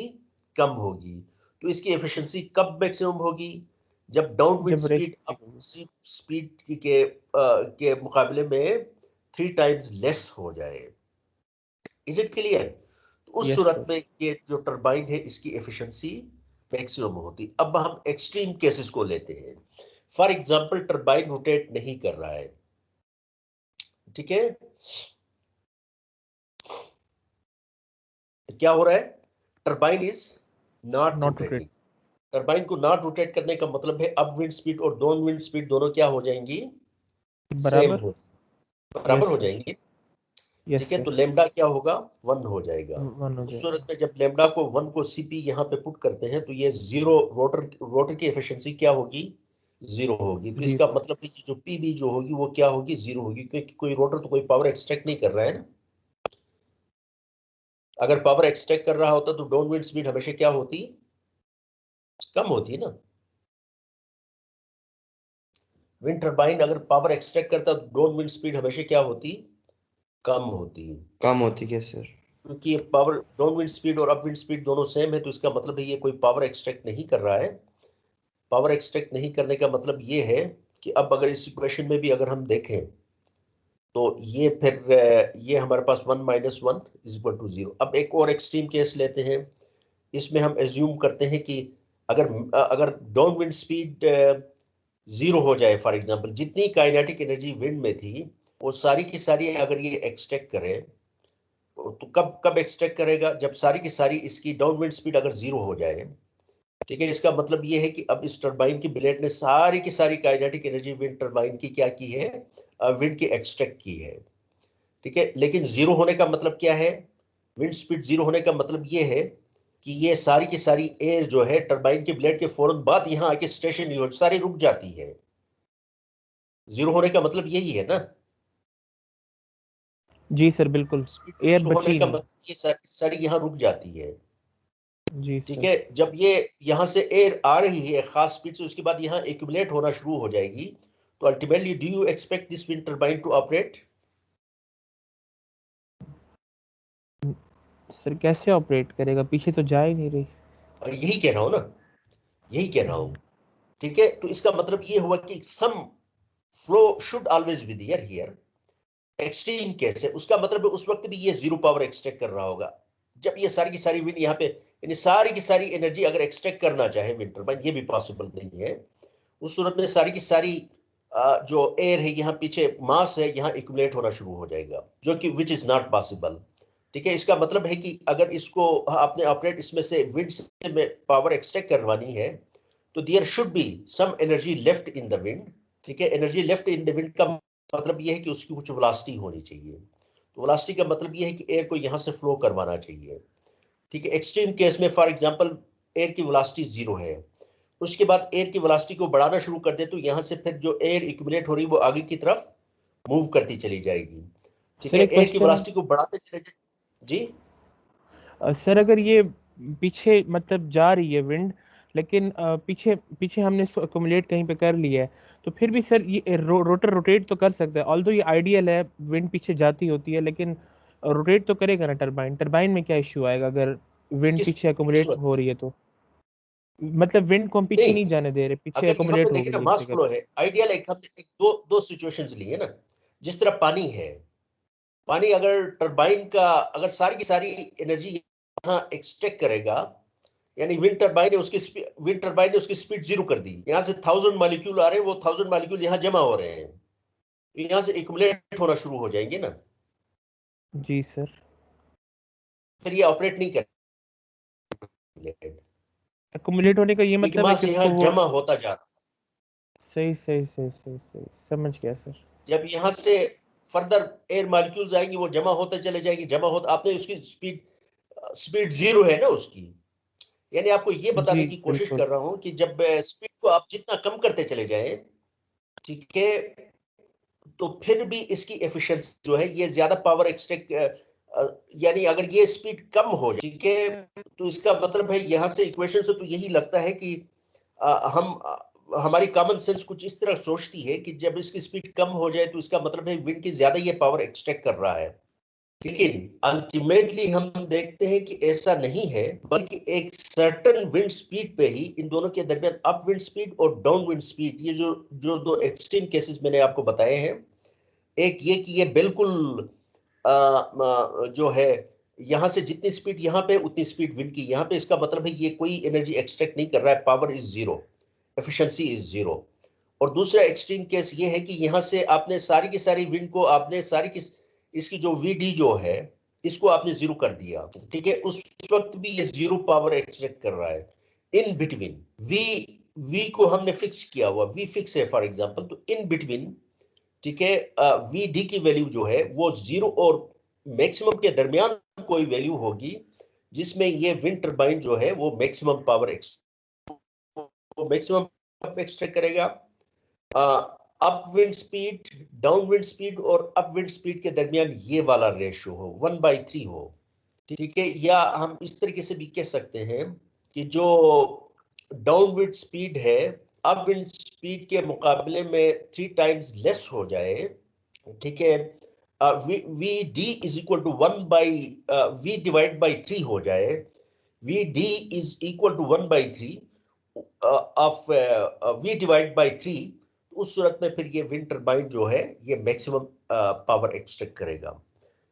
Speaker 1: कम होगी। तो इसकी एफिशिएंसी कब मैक्सिमम होगी? जब डाउन विंड
Speaker 2: जब
Speaker 1: स्पीड अप स्पीड के मुकाबले में 3 टाइम्स लेस हो जाए। Is it clear? तो उस
Speaker 2: यस
Speaker 1: सूरत
Speaker 2: सर।
Speaker 1: में ये जो टरबाइन है, इसकी एफिशिएंसी मैक्सिमम होती। अब हम एक्सट्रीम केसेस को लेते हैं। फॉर एग्जांपल, टरबाइन रोटेट नहीं कर रहा है, ठीक है, क्या हो रहा है? Turbine is not
Speaker 2: not rotate.
Speaker 1: Rotating. Turbine को नॉट रोटेट करने का मतलब है अप विंड स्पीड और डाउन विंड स्पीड दोनों क्या हो जाएंगी? सेम
Speaker 2: बराबर।
Speaker 1: हो, बराबर
Speaker 2: यस
Speaker 1: हो
Speaker 2: सर।
Speaker 1: जाएंगी।
Speaker 2: यस
Speaker 1: ठीक है, तो
Speaker 2: सर।
Speaker 1: लेमडा क्या होगा? 1 हो जाएगा।
Speaker 2: 1 हो
Speaker 1: उस सूरत
Speaker 2: जाएगा।
Speaker 1: में जब लेमडा को 1 को सीपी यहाँ पे पुट करते हैं, तो ये 0, रोटर की एफिशिएंसी क्या होगी? 0 होगी। तो इसका
Speaker 2: 0।
Speaker 1: मतलब है कि जो पीबी जो होगी वो क्या होगी? 0 होगी, क्योंकि कोई रोटर तो कोई पावर एक्सट्रैक्ट नहीं कर रहा है ना। अगर पावर एक्सट्रैक्ट कर रहा होता तो डाउन विंड स्पीड हमेशा क्या होती? कम होती ना। विंड टरबाइन अगर पावर एक्सट्रैक्ट करता तो डाउन विंड स्पीड हमेशा क्या होती? कम होती।
Speaker 3: कम होती क्या सर?
Speaker 1: क्योंकि पावर डाउन विंड स्पीड और अप विंड स्पीड दोनों सेम है, तो इसका मतलब है ये कोई पावर एक्सट्रैक्ट नहीं कर रहा है। पावर एक्सट्रैक्ट नहीं करने का मतलब ये है कि अब अगर इस इक्वेशन में भी अगर हम देखें, तो ये फिर ये हमारे पास 1 - 1 = 0। अब एक और एक्सट्रीम केस लेते हैं। इसमें हम एज्यूम करते हैं कि अगर अगर डाउन विंड स्पीड 0 हो जाए, फॉर एग्जांपल जितनी काइनेटिक एनर्जी विंड में थी वो सारी की सारी अगर ये एक्सट्रैक्ट करे, तो कब कब एक्सट्रैक्ट करेगा? जब सारी की सारी इसकी डाउन विंड स्पीड अगर 0 हो जाए, ठीक है, इसका मतलब ये है कि अब इस टरबाइन की ब्लेड ने सारी की सारी काइनेटिक एनर्जी विंड टरबाइन की क्या की है, विंड की एक्सट्रैक्ट की है। ठीक है, लेकिन जीरो होने का मतलब क्या है, विंड स्पीड जीरो होने का मतलब ये है कि ये सारी की सारी एयर जो है टरबाइन के ब्लेड के फौरन बाद यहाँ आके स्टेशन नहीं हो, सारी रुक जाती है। जीरो होने का मतलब यही है ना।
Speaker 2: जी सर बिल्कुल,
Speaker 1: स्पीड
Speaker 2: एयर
Speaker 1: जीरो होने
Speaker 2: बची
Speaker 1: का
Speaker 2: नहीं।
Speaker 1: मतलब ये सारी यहाँ रुक जाती है।
Speaker 2: जी
Speaker 1: ठीक
Speaker 2: सर।
Speaker 1: है, जब ये यहाँ से एयर आ रही है खास स्पीड से, उसके बाद यहाँ एक्यूमुलेट होना शुरू हो जाएगी, तो ultimately do you expect this wind turbine to operate?
Speaker 2: Sir कैसे ऑपरेट करेगा, पीछे तो जा ही नहीं रही।
Speaker 1: और यही कह रहा हूं ना, यही कह रहा हूं। ठीक है, तो इसका मतलब ये हुआ कि some flow should always be there here. Extreme case है, उसका मतलब है उस वक्त भी ये जीरो पावर एक्सट्रैक्ट कर रहा होगा जब ये सारी की सारी विंड यहाँ पे, यानी सारी की सारी एनर्जी अगर एक्सट्रैक्ट करना चाहे विंड टरबाइन, ये भी पॉसिबल नहीं है। उस सूरत में सारी की सारी जो एयर है यहाँ पीछे मास है यहाँ एक्यूमुलेट होना शुरू हो जाएगा, जो कि विच इज नॉट पॉसिबल। ठीक है, इसका मतलब है कि अगर इसको आपने ऑपरेट इसमें से विंड से में पावर एक्सट्रैक्ट करवानी है, तो there should be some energy left in the wind. ठीक है, energy left in the wind का मतलब ये है कि उसकी कुछ वेलोसिटी होनी चाहिए। तो वेलोसिटी का मतलब ये है कि एयर को यहाँ से फ्लो करवाना चाहिए। ठीक है, एक्सट्रीम केस में फॉर एग्जांपल एयर की वेलोसिटी जीरो है, उसके बाद एयर की वेलोसिटी को बढ़ाना शुरू कर दे, तो यहाँ से फिर जो एयर एक्यूमुलेट हो रही है वो आगे की तरफ मूव करती चली जाएगी। ठीक
Speaker 2: सर
Speaker 1: है,
Speaker 2: एक
Speaker 1: एयर की
Speaker 2: क्वेश्चन।
Speaker 1: वेलोसिटी को बढ़ाते चले जाए। जी
Speaker 2: सर अगर ये पीछे मतलब जा रही है विंड, लेकिन पीछे पीछे हमने इसको अकोमोडेट कहीं पे कर लिया है, तो फिर भी सर ये रोटर रोटेट तो कर सकता है। ऑल्दो ये आइडियल है, विंड पीछे जाती होती है, लेकिन रोटेट तो करेगा ना टरबाइन। टरबाइन में क्या इश्यू आएगा अगर विंड
Speaker 1: किस
Speaker 2: पीछे
Speaker 1: किस
Speaker 2: अकोमोडेट
Speaker 1: सूरत
Speaker 2: हो
Speaker 1: में?
Speaker 2: रही है तो? मतलब विंड को हम पीछे
Speaker 1: नहीं,
Speaker 2: नहीं जाने दे रहे, पीछे
Speaker 1: अगर यहाँ पे
Speaker 2: अकोमोडेट हो
Speaker 1: देखिए ना
Speaker 2: गई एक
Speaker 1: मास
Speaker 2: जगह
Speaker 1: फ्लो
Speaker 2: पे।
Speaker 1: है, आइडियल एक हमने एक दो दो सिचुएशंस ली है ना। जिस तरह पानी है, पानी अगर टरबाइन का अगर सारी की सारी एनर्जी यहाँ एक्सट्रैक्ट करेगा, यानी विंड टरबाइन ने उसकी स्पीड जीरो कर दी, यहाँ से 1000 मॉलिक्यूल आ रहे हैं, वो 1000 मॉलिक्यूल यहाँ जमा हो रहे हैं, यहाँ से एक्यूमुलेट होना शुरू हो जाएंगे ना,
Speaker 2: जी सर।
Speaker 1: फिर ये ऑपरेट नहीं करेंगे,
Speaker 2: अकोमोडेट होने का ये
Speaker 1: क्योंकि
Speaker 2: मतलब है
Speaker 1: मास
Speaker 2: कि
Speaker 1: यहाँ
Speaker 2: उसको वो।
Speaker 1: जमा होता जा रहा
Speaker 2: सही सही सही सही सही समझ गया सर।
Speaker 1: है। जब यहाँ से फर्दर एयर मॉलिक्यूल्स आएंगे, वो जमा होते चले जाएंगे, जमा होता, आपने उसकी स्पीड स्पीड जीरो है ना उसकी। यानी आपको ये
Speaker 2: जी
Speaker 1: बताने की कोशिश
Speaker 2: बिल्कुल।
Speaker 1: कर रहा हूं कि जब स्पीड को आप जितना कम करते चले जाएं, ठीक है, तो फिर भी इसकी एफिशिएंसी जो है ये ज्यादा पावर एक्सट्रैक्ट, यानी अगर ये स्पीड कम हो जाए, ठीक है, तो इसका मतलब है यहां से इक्वेशन से तो यही लगता है कि हमारी कॉमन सेंस कुछ इस तरह सोचती है कि जब इसकी स्पीड कम हो जाए तो इसका मतलब है विंड की ज्यादा ये पावर एक्सट्रैक्ट कर रहा है। लेकिन अल्टीमेटली हम देखते हैं कि ऐसा नहीं है, बल्कि एक सर्टेन विंड स्पीड पे ही इन दोनों के दरमियान अप विंड स्पीड और डाउन विंड स्पीड, ये जो जो दो एक्सट्रीम केसेस मैंने आपको बताए हैं, एक ये कि ये बिल्कुल जो है यहाँ से जितनी स्पीड यहाँ पे उतनी स्पीड विंड की यहाँ पे, इसका मतलब है ये कोई एनर्जी एक्सट्रैक्ट नहीं कर रहा है, power is zero, efficiency is zero. और दूसरा एक्सट्रीम केस ये है कि यहाँ से आपने सारी की सारी विंड को आपने सारी की इसकी जो वीडी जो है इसको आपने जीरो कर दिया। ठीक है, उस वक्त भी ये जीरो पावर एक्सट्रैक्ट कर रहा है। इन बिटवीन वी वी को हमने फिक्स किया हुआ, वी फिक्स है फॉर एग्जांपल, तो इन बिटवीन, ठीक है, वी डी की वैल्यू जो है वो जीरो और मैक्सिमम के दरमियान कोई वैल्यू होगी जिसमें ये विंड टरबाइन जो है वो मैक्सिमम पावर एक्सट्रैक्ट करेगा। Up wind speed, down wind speed और अप विंड स्पीड के दरमियान ये वाला रेशियो हो 1/3 हो। ठीक है, या हम इस तरीके से भी कह सकते हैं कि जो डाउन विंड स्पीड है अप विंड स्पीड के मुकाबले में 3 टाइम्स लेस हो जाए। ठीक है, V D is equal to 1/v/3 हो जाए, V D is equal to 1/3 of v/3, उस सूरत में फिर ये विंड टरबाइन जो है ये मैक्सिमम पावर एक्सट्रैक्ट करेगा।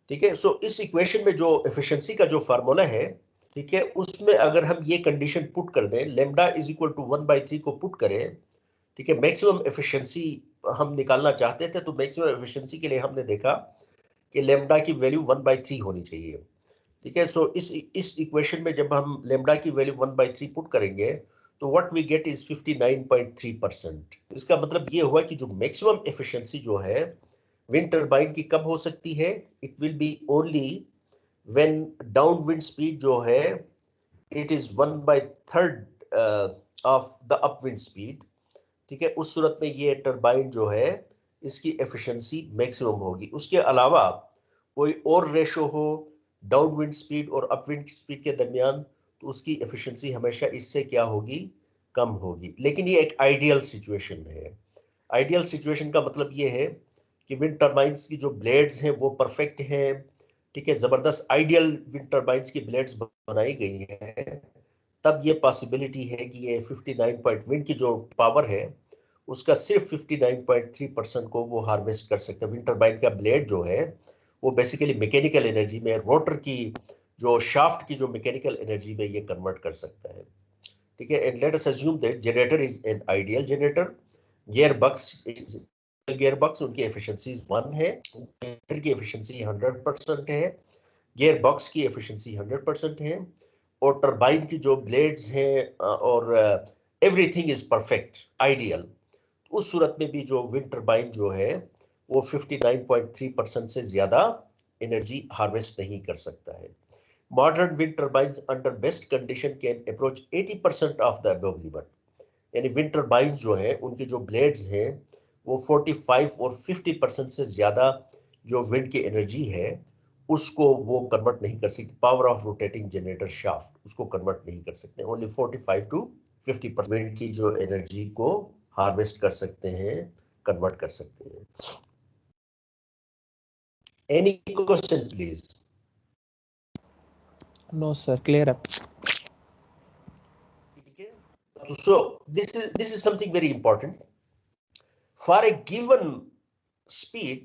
Speaker 1: ठीक है, सो इस इक्वेशन में जो एफिशिएंसी का जो फार्मूला है, ठीक है, उसमें अगर हम ये कंडीशन पुट कर दें, लेमडा इज इक्वल टू 1/3 को पुट करें, ठीक है, मैक्सिमम एफिशिएंसी हम निकालना चाहते थे, तो मैक्सिमम एफिशिएंसी के लिए हमने देखा कि लेमडा की वैल्यू 1/3 होनी चाहिए। ठीक है, सो इस इक्वेशन में जब हम लेमडा की वैल्यू 1/3 पुट करेंगे, तो व्हाट वी गेट इज 59.3%। इसका मतलब ये हुआ कि जो मैक्सिमम एफिशिएंसी जो है विंड टरबाइन की कब हो सकती है, it will be only when down wind speed जो है it is 1/3 of the upwind speed. ठीक है, उस सूरत में ये टरबाइन जो है इसकी एफिशिएंसी मैक्सिमम होगी। उसके अलावा कोई और रेशो हो डाउन विंड स्पीड और अपविंड स्पीड के दरमियान, तो उसकी एफिशिएंसी हमेशा इससे क्या होगी, कम होगी। लेकिन ये एक आइडियल सिचुएशन है। आइडियल सिचुएशन का मतलब ये है कि विंड टरबाइंस की जो ब्लेड्स हैं वो परफेक्ट हैं। ठीक है, जबरदस्त आइडियल विंड टरबाइंस की ब्लेड्स बनाई गई है, तब ये पॉसिबिलिटी है कि ये 59 पॉइंट विंड की जो पावर है उसका सिर्फ 59.3% को वो हार्वेस्ट कर सकते हैं। विंड टरबाइन का ब्लेड जो है वो बेसिकली मैकेनिकल एनर्जी में, रोटर की जो शाफ्ट की जो मैकेनिकल एनर्जी में ये कन्वर्ट कर सकता है। ठीक है, and let us assume that generator is an ideal generator. Gear box उनकी एफिशिएंसी 1 है, जनरेटर की एफिशिएंसी 100% है, गियर बॉक्स की एफिशिएंसी 100% है, और टरबाइन की जो ब्लेड्स हैं और एवरीथिंग इज परफेक्ट आइडियल। उस सूरत में भी जो विंड टरबाइन जो है वो 59.3% से ज्यादा एनर्जी हार्वेस्ट नहीं कर सकता है। Modern wind turbines under best condition can approach 80% of the above limit. यानी विंड टरबाइंस जो है उनके जो ब्लेड्स हैं वो 45 और 50% से ज्यादा जो विंड की एनर्जी है उसको वो कन्वर्ट नहीं कर सकते। Power of rotating generator shaft उसको कन्वर्ट नहीं कर सकते। ओनली 45 to 50% विंड की जो एनर्जी को हार्वेस्ट कर सकते हैं, कन्वर्ट कर सकते हैं। Any question please?
Speaker 2: No sir, clear up.
Speaker 1: ठीक है, so this is something very important. For a given speed,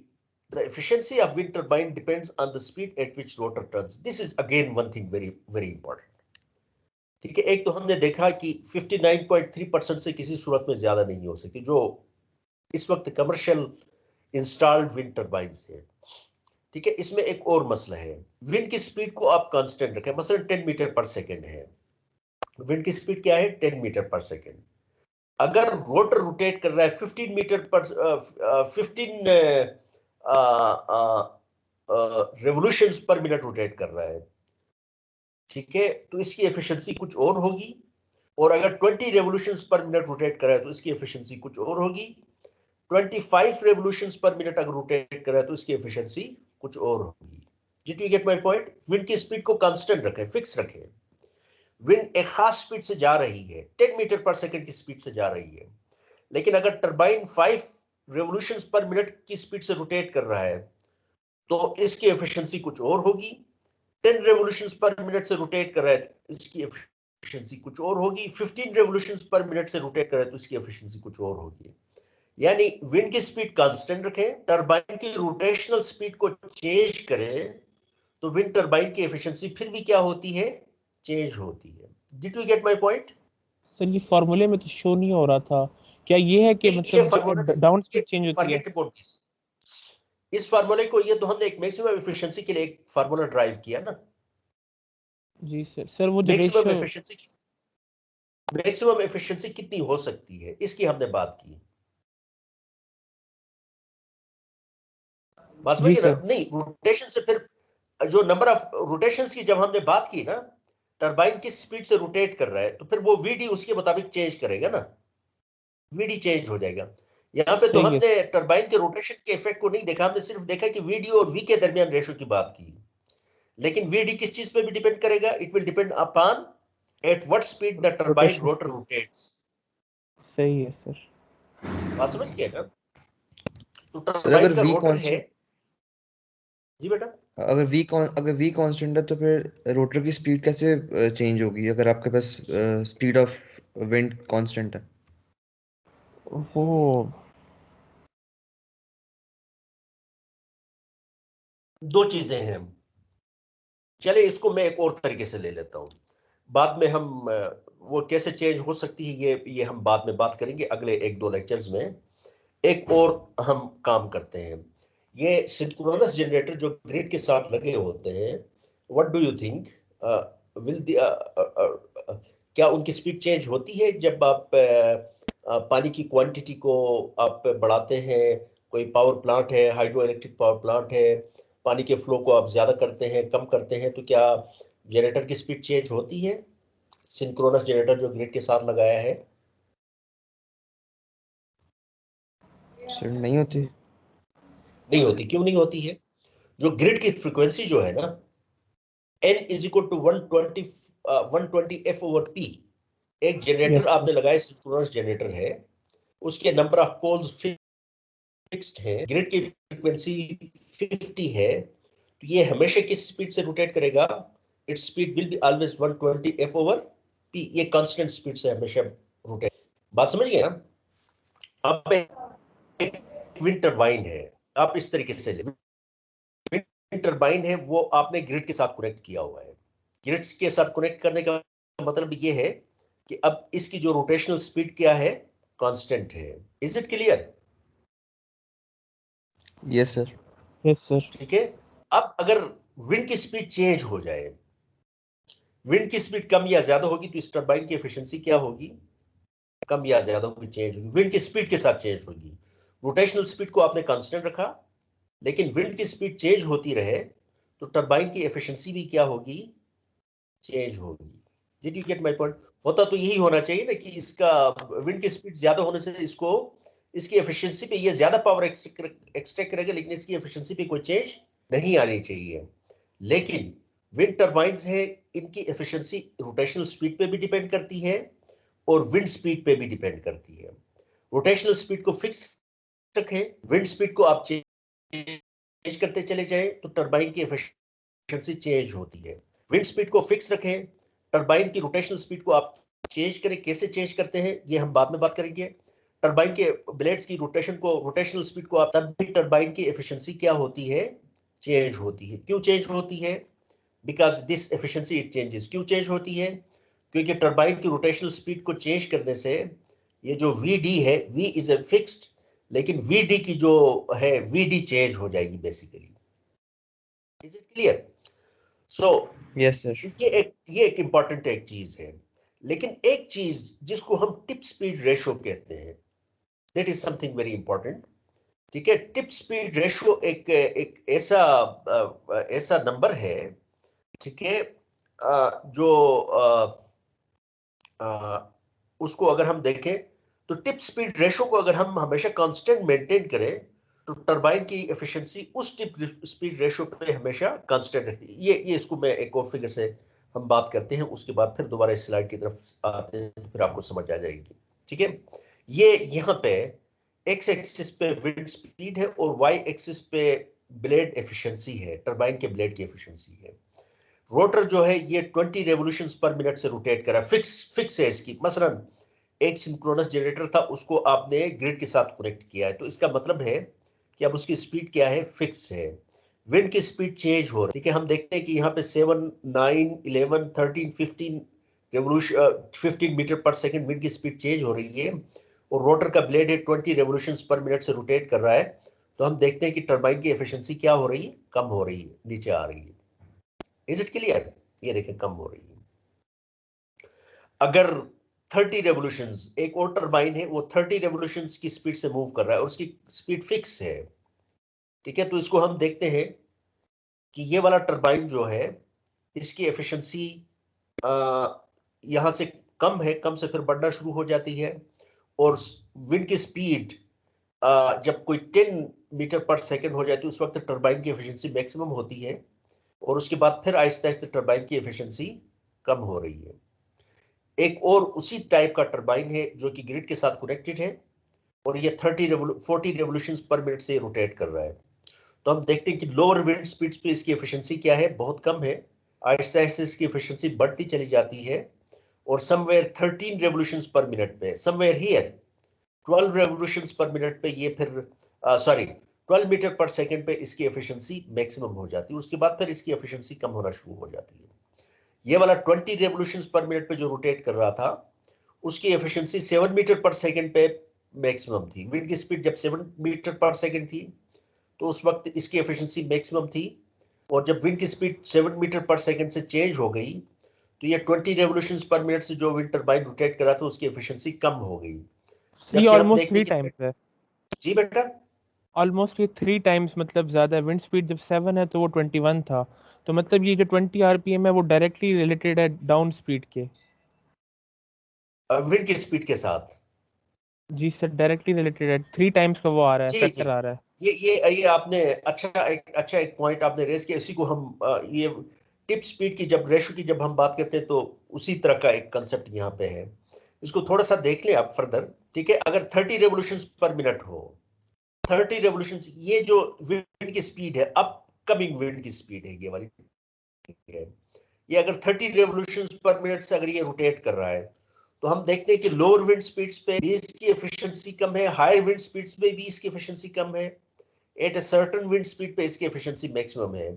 Speaker 1: the efficiency of wind turbine depends on the speed at which rotor turns. This is again one thing very important. ठीक है, एक तो हमने देखा कि 59.3% से किसी सूरत में ज्यादा नहीं हो सकती जो इस वक्त कमर्शियल इंस्टॉल्ड विंड टरबाइंस है। ठीक है, इसमें एक और मसला है, विंड की स्पीड को आप कांस्टेंट रखें, मसलन 10 मीटर पर सेकंड है। विंड की स्पीड क्या है, 10 मीटर पर सेकंड। अगर रोटर रोटेट कर रहा है 15 मीटर पर 15 रेवोल्यूशंस पर मिनट रोटेट कर रहा है, ठीक है, तो इसकी एफिशिएंसी कुछ और होगी। और अगर 20 रेवोल्यूशंस पर मिनट रोटेट कर रहा है तो इसकी एफिशिएंसी कुछ और होगी। 25 रेवोल्यूशंस पर मिनट अगर रोटेट कर रहा है तो इसकी एफिशिएंसी कुछ और होगी। Did you get my point? Wind की स्पीड को कांस्टेंट रखें, फिक्स रखें। विंड एक खास स्पीड से जा रही है, 10 मीटर पर सेकंड की स्पीड से जा रही है, लेकिन अगर टरबाइन 5 रेवोल्यूशंस पर मिनट की स्पीड से रोटेट कर रहा है तो इसकी एफिशिएंसी कुछ और होगी। 10 रेवोल्यूशंस पर मिनट से रोटेट कर रहा है, इसकी एफिशिएंसी कुछ और होगी। 15 रेवोल्यूशंस पर मिनट से रोटेट कर रहा है तो इसकी एफिशिएंसी कुछ और होगी। यानी विंड की स्पीड कांस्टेंट रखें, टरबाइन की रोटेशनल स्पीड को चेंज करें तो विंड टरबाइन की एफिशिएंसी फिर भी क्या होती है, चेंज होती है। Did you get my point?
Speaker 2: Sir ये फार्मूले में तो शो नहीं हो रहा था, क्या ये है कि मतलब डाउन स्पीड चेंज होती है?
Speaker 1: इस फार्मूले को, ये तो हमने एक मैक्सिमम एफिशिएंसी के लिए एक फार्मूला ड्राइव किया ना।
Speaker 2: जी सर। सर वो जो
Speaker 1: मैक्सिमम एफिशिएंसी कितनी हो सकती है इसकी हमने बात की। बात समझ गए ना? नहीं, रोटेशन से फिर जो नंबर ऑफ रोटेशंस की जब हमने बात की ना, टरबाइन किस स्पीड से रोटेट कर रहा है तो फिर वो वीडी उसके मुताबिक चेंज करेगा ना, वीडी चेंज हो जाएगा। यहाँ पे तो हमने टरबाइन के रोटेशन के इफेक्ट को नहीं देखा, हमने सिर्फ देखा कि वीडी और वी के दरमियान रेशो की बात की। लेकिन वीडी किस चीज पे भी डिपेंड करेगा, it will depend upon at what speed the turbine rotor rotates.
Speaker 2: सही है सर,
Speaker 1: बात समझ गए ना? तो
Speaker 3: सर अगर
Speaker 1: टरबाइन का
Speaker 3: वी
Speaker 1: रोटर है, जी बेटा,
Speaker 3: अगर वी कांस्टेंट है तो फिर रोटर की स्पीड कैसे चेंज होगी अगर आपके पास स्पीड ऑफ विंड कांस्टेंट है?
Speaker 2: वो
Speaker 1: दो चीजें हैं। चले इसको मैं एक और तरीके से ले लेता हूं, बाद में हम वो कैसे चेंज हो सकती है ये हम बाद में बात करेंगे अगले 1-2 लेक्चर्स में। एक और हम काम करते हैं, ये सिंक्रोनस जनरेटर जो ग्रिड के साथ लगे होते हैं, what do you think, will क्या उनकी स्पीड चेंज होती है जब आप पानी की क्वांटिटी को आप बढ़ाते हैं? कोई पावर प्लांट है, हाइड्रो इलेक्ट्रिक पावर प्लांट है, पानी के फ्लो को आप ज्यादा करते हैं, कम करते हैं, तो क्या जनरेटर की स्पीड चेंज होती है? सिंक्रोनस जनरेटर जो ग्रिड के साथ लगाया है।
Speaker 3: सर नहीं होती।
Speaker 1: नहीं होती। क्यों नहीं होती है? जो ग्रिड की फ्रीक्वेंसी जो है ना, N is equal to 120 F/P। एक जनरेटर
Speaker 2: यस
Speaker 1: आपने लगाया, सिंक्रोनस जनरेटर है, उसके नंबर ऑफ पोल्स फिक्स्ड है, ग्रिड की फ्रीक्वेंसी 50 है, तो ये हमेशा किस स्पीड से रोटेट करेगा? Its speed will be always 120 F/P। ये कांस्टेंट स्पीड से हमेशा रोटेट। बात समझ गए ना? अब एक विंड टरबाइन है, आप इस तरीके से ले, विंड टरबाइन है वो आपने ग्रिड के साथ कनेक्ट किया हुआ है। ग्रिड के साथ कनेक्ट करने का मतलब ये है कि अब इसकी जो रोटेशनल स्पीड क्या है? कांस्टेंट है। Is it clear?
Speaker 3: Yes sir.
Speaker 2: Yes sir.
Speaker 1: ठीक है। अब अगर विंड की स्पीड चेंज हो जाए, विंड की स्पीड कम या ज्यादा होगी, तो इस टरबाइन की एफिशिएंसी क्या होगी? कम या ज्यादा होगी, चेंज होगी, विंड की स्पीड के साथ चेंज होगी। रोटेशनल स्पीड को आपने कांस्टेंट रखा, लेकिन विंड की स्पीड चेंज होती रहे, तो टरबाइन की एफिशिएंसी भी क्या होगी? चेंज होगी। Did you get my point? होता तो यही होना चाहिए ना कि इसका विंड की स्पीड ज्यादा होने से इसको, इसकी एफिशिएंसी पे ये ज्यादा पावर एक्सट्रैक्ट करेगा, लेकिन इसकी एफिशिएंसी पे कोई चेंज नहीं आनी चाहिए। लेकिन विंड टरबाइंस है, इनकी एफिशिएंसी रोटेशनल स्पीड पे भी डिपेंड करती है और विंड स्पीड पे भी डिपेंड करती है। रोटेशनल स्पीड को फिक्स रखें, विंड स्पीड को आप चेंज करते चले जाएं, तो टरबाइन की एफिशिएंसी चेंज होती है। विंड स्पीड को फिक्स रखें, टरबाइन की रोटेशनल स्पीड को आप चेंज करें। कैसे चेंज करते हैं ये हम बाद में बात करेंगे। टरबाइन के ब्लेड्स की रोटेशन को, रोटेशनल स्पीड को आप, तब भी टरबाइन की एफिशिएंसी क्या होती है? चेंज होती है। क्यों चेंज होती है? Because this efficiency it changes. क्यों चेंज होती है? क्योंकि टरबाइन की रोटेशनल स्पीड को चेंज करने से ये जो Vd है, V इज ए फिक्स्ड, लेकिन Vd की जो है, Vd चेंज हो जाएगी basically. Is it clear? So
Speaker 3: yes sir.
Speaker 1: ये एक इंपॉर्टेंट एक चीज है। लेकिन एक चीज जिसको हम टिप स्पीड रेशो कहते हैं, that is something very important. ठीक है। टिप स्पीड रेशो एक एक ऐसा नंबर है, ठीक है, जो उसको अगर हम देखें, तो टिप स्पीड रेशो को अगर हम हमेशा कांस्टेंट मेंटेन करें, तो टरबाइन की एफिशिएंसी उस टिप स्पीड रेशो पे हमेशा कांस्टेंट रहती है। ये इसको मैं एक और फिगर से हम बात करते हैं, उसके बाद फिर दोबारा इस स्लाइड की तरफ आते हैं, फिर आपको समझ आ जाएगी। ठीक है। ये यहाँ पे एक्स एक्सिस पे विंड स्पीड है और वाई एक्सिस पे ब्लेड एफिशिएंसी है, टरबाइन के ब्लेड की एफिशिएंसी है। रोटर जो है ये 20 रेवोल्यूशंस पर मिनट से रोटेट कर रहा है, फिक्स है इसकी। मसलन एक सिंक्रोनस जनरेटर था, उसको आपने ग्रिड के साथ कनेक्ट किया है, तो इसका मतलब है कि अब उसकी स्पीड क्या है? फिक्स है। विंड की स्पीड चेंज हो रही है। ठीक है। हम देखते हैं कि यहाँ पे 7, 9, 11, 13, 15 revolution, 15 metre per second wind की स्पीड चेंज हो रही है, और रोटर का ब्लेड है 20 रेवोल्यूशंस पर मिनट से रोटेट कर रहा है। तो हम देखते हैं कि टरबाइन की एफिशिएंसी क्या हो रही है? कम हो रही है, नीचे आ रही है। Is it clear? ये देखें, कम हो रही है। अगर 30 रेवोल्यूशंस, एक और टरबाइन है, वो 30 रेवोल्यूशंस की स्पीड से मूव कर रहा है और उसकी स्पीड फिक्स है। ठीक है। तो इसको हम देखते हैं कि ये वाला टरबाइन जो है, इसकी एफिशिएंसी यहां से कम है, कम से फिर बढ़ना शुरू हो जाती है, और विंड की स्पीड जब कोई 10 मीटर पर सेकंड हो जाती है, उस वक्त टरबाइन की एफिशिएंसी मैक्सिमम होती है, और उसके बाद फिर आहिस्ता आहिस्ता टरबाइन की एफिशिएंसी कम हो रही है। एक और उसी टाइप का टरबाइन है जो कि ग्रिड के साथ कनेक्टेड है, और ये 40 रेवोल्यूशंस पर मिनट से रोटेट कर रहा है। तो हम देखते हैं कि लोअर विंड स्पीड्स पे इसकी एफिशिएंसी क्या है? बहुत कम है। आहिस्ता आहिस्ता इसकी एफिशिएंसी बढ़ती चली जाती है, और समवेयर 13 रेवोल्यूशंस पर मिनट पे, समवेयर हियर 12 रेवोल्यूशंस पर मिनट पे ये फिर 12 मीटर पर सेकंड पे इसकी एफिशिएंसी मैक्सिमम हो जाती है। उसके बाद फिर इसकी एफिशिएंसी कम होना शुरू हो जाती है। ये वाला 20 रेवोल्यूशंस पर मिनट पे जो रोटेट कर रहा था, उसकी एफिशिएंसी 7 मीटर पर सेकंड पे मैक्सिमम थी। विंड की स्पीड जब 7 मीटर पर सेकंड थी, तो उस वक्त इसकी एफिशिएंसी मैक्सिमम थी, और जब विंड की स्पीड 7 मीटर पर सेकंड से चेंज हो गई, तो ये 20 रेवोल्यूशंस पर मिनट से जो विंड टरबाइन रोटेट कर रहा था उसकी एफिशिएंसी कम हो गई,
Speaker 2: ये
Speaker 1: जबकि हम
Speaker 2: ऑलमोस्ट
Speaker 1: देखते
Speaker 2: 3
Speaker 1: कि
Speaker 2: टाइम्स है।
Speaker 1: जी बेटा
Speaker 2: ऑलमोस्ट ये 3 टाइम्स मतलब ज़्यादा है। विंड स्पीड जब 7 है तो वो 21 था, तो मतलब ये जो 20 आरपीएम है वो डायरेक्टली रिलेटेड है डाउन स्पीड के।
Speaker 1: विंड की स्पीड के साथ।
Speaker 2: जी सर, डायरेक्टली रिलेटेड है, 3 टाइम्स का वो आ रहा है,
Speaker 1: जी जी,
Speaker 2: फैक्टर आ रहा है।
Speaker 1: ये आपने अच्छा एक पॉइंट आपने रेज किया। इसी को हम ये टिप स्पीड की जब रेशो की जब हम बात करते हैं तो उसी तरह का एक कंसेप्ट यहाँ पे है। इसको थोड़ा सा देख लें आप फर्दर, ठीक है। अगर 30 रेवोल्यूशंस पर मिनट हो, 30 रेवोल्यूशंस, ये जो विंड की स्पीड है, अपकमिंग विंड की स्पीड है ये वाली है। ये अगर 30 रेवोल्यूशंस पर मिनट से अगर ये रोटेट कर रहा है तो हम देखते हैं कि लोअर विंड स्पीड्स पे भी इसकी एफिशिएंसी कम है, हायर विंड स्पीड्स पे भी इसकी एफिशिएंसी कम है, at a certain wind speed पे इसकी एफिशिएंसी मैक्सिमम है।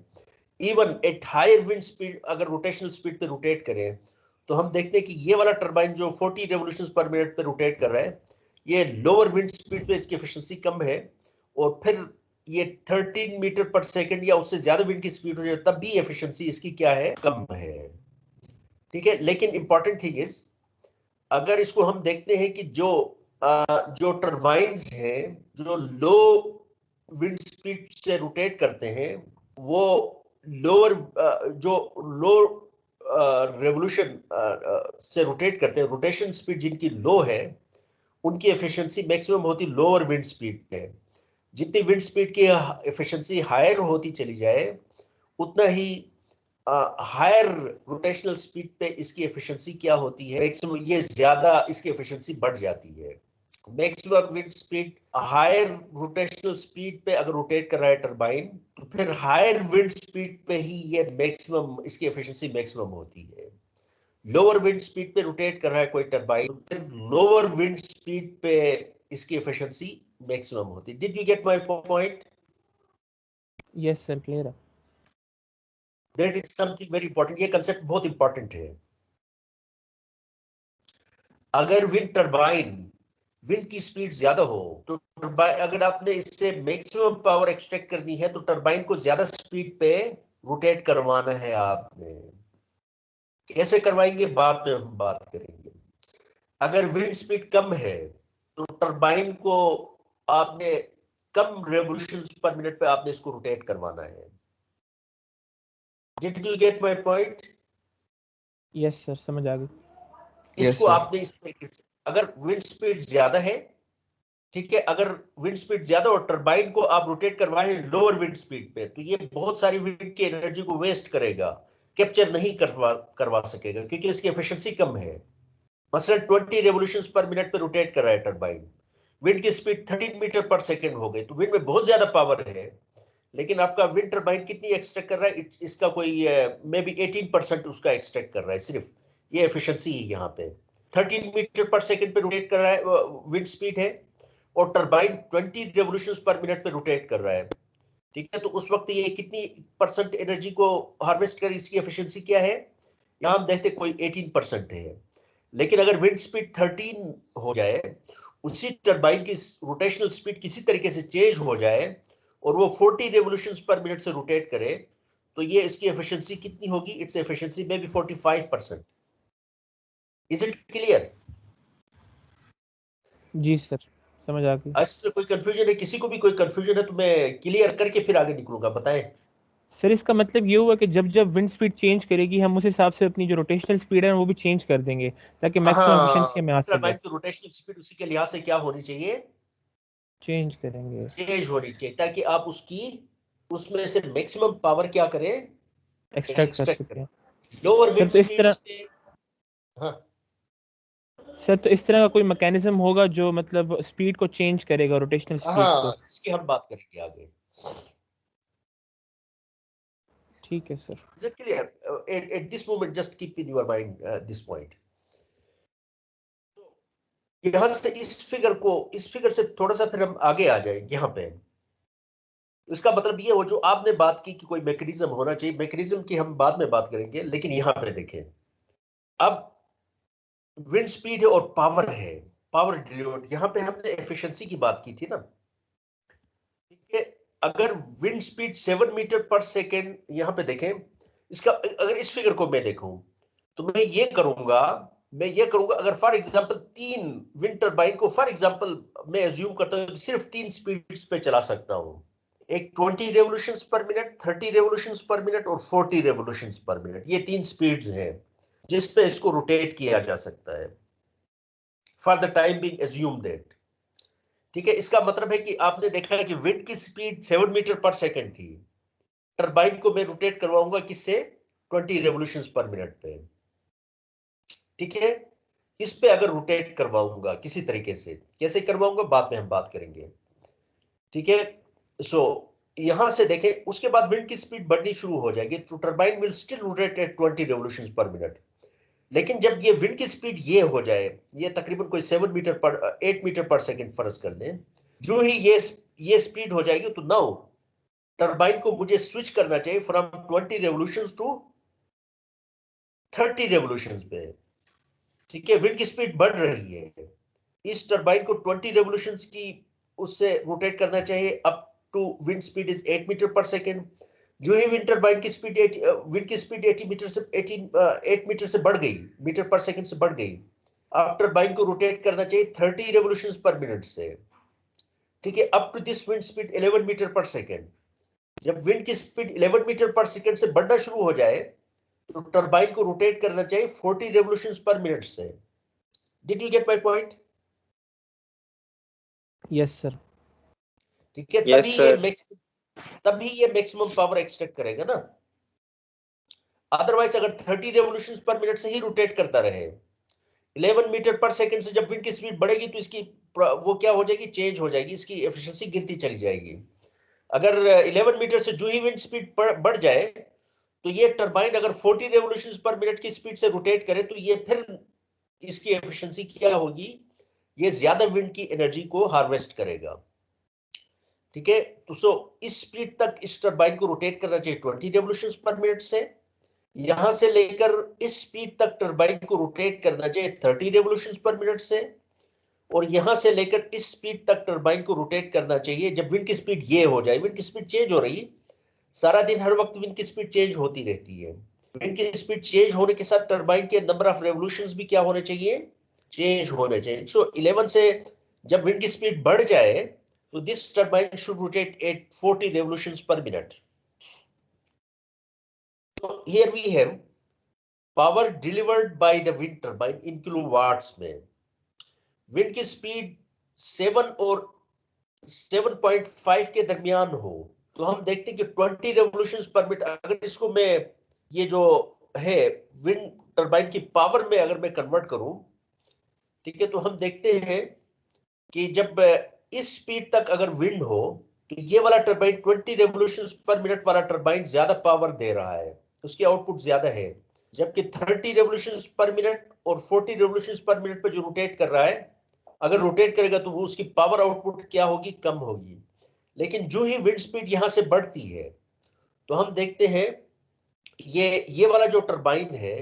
Speaker 1: Even at higher wind speed अगर रोटेशनल स्पीड पे रोटेट करें तो हम देखते हैं कि ये वाला टरबाइन जो 40 रेवोल्यूशंस पर मिनट पे रोटेट कर रहा है, ये लोअर विंड स्पीड पे इसकी एफिशिएंसी कम है, और फिर ये 13 मीटर पर सेकंड या उससे ज्यादा विंड की स्पीड हो जाए तब भी एफिशिएंसी इसकी क्या है, कम है, ठीक है। लेकिन इंपॉर्टेंट थिंग इज, अगर इसको हम देखते हैं कि जो टरबाइन्स हैं जो लो विंड स्पीड से रोटेट करते हैं, वो लोअर जो लो रेवोल्यूशन से रोटेट करते हैं, रोटेशन स्पीड जिनकी लो है, उनकी एफिशिएंसी मैक्सिमम होती लोअर विंड स्पीड पे। जितनी विंड स्पीड की एफिशिएंसी हायर होती चली जाए, उतना ही हायर रोटेशनल स्पीड पे इसकी एफिशिएंसी क्या होती है, मैक्सिमम, ये ज्यादा इसकी एफिशिएंसी बढ़ जाती है। Maximum wind speed, higher rotational speed पे अगर रोटेट कर रहा है टरबाइन, तो फिर हायर विंड स्पीड पे ही ये मैक्सिमम इसकी एफिशिएंसी मैक्सिमम होती है। लोअर विंड स्पीड पे रोटेट कर रहा है कोई टरबाइन, तो फिर लोअर विंड स्पीड पे इसकी एफिशिएंसी मैक्सिमम होती है। Did you get my point?
Speaker 2: Yes sir, clear है।
Speaker 1: That is something very important, ये कंसेप्ट बहुत इंपॉर्टेंट है। अगर विंड टरबाइन, विंड की स्पीड ज्यादा हो तो टरबाइन, अगर आपने इससे मैक्सिमम पावर एक्सट्रैक्ट करनी है तो टरबाइन को ज्यादा स्पीड पे रोटेट करवाना है आपने। कैसे करवाएंगे बाद में हम बात करेंगे। अगर विंड स्पीड कम है तो टरबाइन को आपने कम रेवोल्यूशंस पर मिनट पे आपने इसको रोटेट करवाना है। Did you get my point?
Speaker 2: Yes sir, समझ आ गई।
Speaker 3: यस
Speaker 1: इसको
Speaker 3: सर।
Speaker 1: आपने इस तरीके से, अगर विंड स्पीड ज्यादा है, ठीक है, अगर विंड स्पीड ज्यादा और टरबाइन को आप रोटेट करवाएं लोअर विंड स्पीड पे, तो ये बहुत सारी विंड की एनर्जी को वेस्ट करेगा, कैप्चर नहीं करवा सकेगा, क्योंकि इसकी एफिशिएंसी कम है। मसलन 20 रेवोल्यूशंस पर मिनट पे रोटेट कर रहा है टरबाइन, विंड की स्पीड 13 मीटर पर सेकेंड हो गई, तो विंड में बहुत ज्यादा पावर है, लेकिन आपका विंड टरबाइन कितनी एक्सट्रैक्ट कर रहा है, इसका कोई मे बी 18% उसका एक्सट्रैक्ट कर रहा है सिर्फ। ये एफिशिएंसी है यहाँ पे। 13 मीटर पर सेकेंड पे रोटेट कर रहा है, विंड स्पीड है, और टरबाइन 20 रेवोल्यूशंस पर मिनट पे रोटेट कर रहा है, ठीक है। तो उस वक्त ये कितनी परसेंट एनर्जी को हार्वेस्ट कर, इसकी एफिशिएंसी क्या है, यहाँ हम देखते कोई 18% है। लेकिन अगर विंड स्पीड 13 हो जाए, उसी टरबाइन की रोटेशनल स्पीड किसी तरीके से चेंज हो जाए और वो 40 रेवोल्यूशंस पर मिनट से रोटेट करे, तो ये इसकी एफिशिएंसी कितनी होगी, इट्स एफिशिएंसी में भी 45%। Is it clear?
Speaker 2: जी सर, समझ आ गई।
Speaker 1: इसमें कोई कंफ्यूजन है? किसी को भी कोई कंफ्यूजन है तो मैं क्लियर करके फिर आगे निकलूंगा, बताएं।
Speaker 2: सर इसका मतलब ये हुआ कि जब जब विंड स्पीड चेंज करेगी हम उस हिसाब से अपनी जो रोटेशनल स्पीड है वो भी चेंज कर देंगे ताकि मैक्सिमम
Speaker 1: हाँ,
Speaker 2: एफिशिएंसी में आ सके।
Speaker 1: टरबाइन की रोटेशनल स्पीड उसी के लिहाज से क्या होनी चाहिए,
Speaker 2: चेंज करेंगे,
Speaker 1: चेंज होनी चाहिए, ताकि आप उसकी, उसमें से मैक्सिमम पावर क्या करें,
Speaker 2: एक्सट्रैक्ट कर
Speaker 1: एक्सट्रैक्ट करें।
Speaker 2: सकें।
Speaker 1: लोअर
Speaker 2: सर
Speaker 1: विंड
Speaker 2: तो इस तरह
Speaker 1: स्पीड्स पे, हाँ
Speaker 2: सर तो इस तरह का कोई मैकेनिज्म होगा जो मतलब स्पीड को चेंज करेगा, रोटेशनल स्पीड
Speaker 1: हाँ,
Speaker 2: को।
Speaker 1: इसकी हम बात करेंगे आगे।
Speaker 2: ठीक है sir.
Speaker 1: Is it clear? At this moment, just keep in your mind this point. यहां से इस फिगर से थोड़ा सा फिर हम आगे आ जाएंगे यहाँ पे। इसका मतलब ये, वो जो आपने बात की कि कोई मैकेनिज्म होना चाहिए, मैकेनिज्म की हम बाद में बात करेंगे, लेकिन यहाँ पे देखें, अब विंड स्पीड है और पावर है, पावर डिलीवर्ड, यहाँ पे हमने एफिशिएंसी की बात की थी ना, ठीक है। अगर wind speed 7 metre per second, यहाँ पे देखें, इसका अगर इस फिगर को मैं देखूं, तो मैं ये करूंगा अगर फॉर एग्जांपल 3 विंड टरबाइन को फॉर एग्जांपल मैं एज्यूम करता हूं सिर्फ 3 स्पीड्स पे चला सकता हूं, एक 20 रेवोल्यूशंस पर मिनट, 30 रेवोल्यूशंस पर मिनट और 40 रेवोल्यूशंस पर मिनट, ये 3 स्पीड्स हैं जिस पे इसको रोटेट किया जा सकता है for the time being assume that. ठीक है, इसका मतलब है कि आपने देखा है कि विंड की स्पीड 7 मीटर पर सेकंड थी, टरबाइन को मैं रोटेट करवाऊंगा किससे, 20 रेवोल्यूशंस पर मिनट पे। ठीक है, इस पे अगर रोटेट करवाऊंगा किसी तरीके से, कैसे करवाऊंगा बाद में हम बात करेंगे। ठीक है, सो यहां से देखें, उसके बाद विंड की स्पीड बढ़नी शुरू हो जाएगी, तो turbine will still rotate eight 20 revolutions पर मिनट। लेकिन जब ये विंड की स्पीड ये हो जाए, ये तकरीबन कोई 8 मीटर पर सेकंड फर्ज कर लें, जो ही ये स्पीड हो जाएगी, तो नाउ टरबाइन को मुझे स्विच करना चाहिए फ्रॉम 20 रेवोल्यूशंस टू 30 रेवोल्यूशंस पे। ठीक है, विंड की स्पीड बढ़ रही है, इस टरबाइन को 20 रेवोल्यूशंस की उससे रोटेट करना चाहिए up to wind speed is 8 metre per second. जो ही विंड टरबाइन की स्पीड विंड की स्पीड 8 मीटर से बढ़ गई, मीटर पर सेकंड से बढ़ गई, अब टरबाइन को रोटेट करना चाहिए 30 रेवोल्यूशंस पर मिनट से। ठीक है, up to this wind speed 11 metre per second. जब विंड की स्पीड 11 मीटर पर सेकंड से बढ़ना शुरू हो जाए, तो टरबाइन को रोटेट करना चाहिए 40 रेवोल्यूशंस पर मिनट से। Did you get my point?
Speaker 2: Yes sir.
Speaker 1: ठीक है, तभी ये मैक्सिमम पावर एक्सट्रैक्ट करेगा ना। अदरवाइज अगर 30 रेवोल्यूशंस पर मिनट से ही रोटेट करता रहे, 11 मीटर पर सेकंड से जब विंड की स्पीड बढ़ेगी तो इसकी वो क्या हो जाएगी, चेंज हो जाएगी, इसकी एफिशिएंसी गिरती चली जाएगी। अगर 11 मीटर से जो ही विंड स्पीड बढ़ जाए, तो ये टरबाइन अगर 40 रेवोल्यूशंस पर मिनट की स्पीड से रोटेट करे, तो ये फिर इसकी एफिशिएंसी क्या होगी, ये ज्यादा विंड की एनर्जी को हार्वेस्ट करेगा। ठीक है, तो इस स्पीड तक इस टरबाइन को रोटेट करना चाहिए 20 रेवोल्यूशंस पर मिनट से। यहां से लेकर इस स्पीड तक टरबाइन को रोटेट करना चाहिए 30 रेवोल्यूशंस पर मिनट से, और यहां से लेकर इस स्पीड तक टरबाइन को रोटेट करना चाहिए जब विंड की स्पीड ये हो जाए। विंड की स्पीड चेंज हो रही, सारा दिन हर वक्त विंड की स्पीड चेंज होती रहती है। विंड की स्पीड चेंज होने के साथ टरबाइन के नंबर ऑफ रेवोल्यूशंस भी क्या होने चाहिए, चेंज होने चाहिए। सो 11 से जब विंड की स्पीड बढ़ जाए, तो this turbine should rotate at 40 revolutions per minute. So here we have power delivered by the wind turbine in kilowatts में। विंड की स्पीड 7 और 7.5 के दरमियान हो, तो हम देखते हैं कि 20 रेवोल्यूशंस पर मिनट, अगर इसको मैं ये जो है विंड टरबाइन की पावर में अगर मैं कन्वर्ट करूं, ठीक है, तो हम देखते हैं कि जब इस स्पीड तक अगर विंड हो, तो ये वाला टरबाइन 20 रेवोल्यूशंस पर मिनट वाला टरबाइन ज्यादा पावर दे रहा है, उसकी आउटपुट ज्यादा है। जबकि 30 रेवोल्यूशंस पर मिनट और 40 रेवोल्यूशंस पर मिनट पे जो रोटेट कर रहा है, अगर रोटेट करेगा तो वो उसकी पावर आउटपुट क्या होगी, कम होगी। लेकिन जो ही विंड स्पीड यहां से बढ़ती है, तो हम देखते हैं ये वाला जो टरबाइन है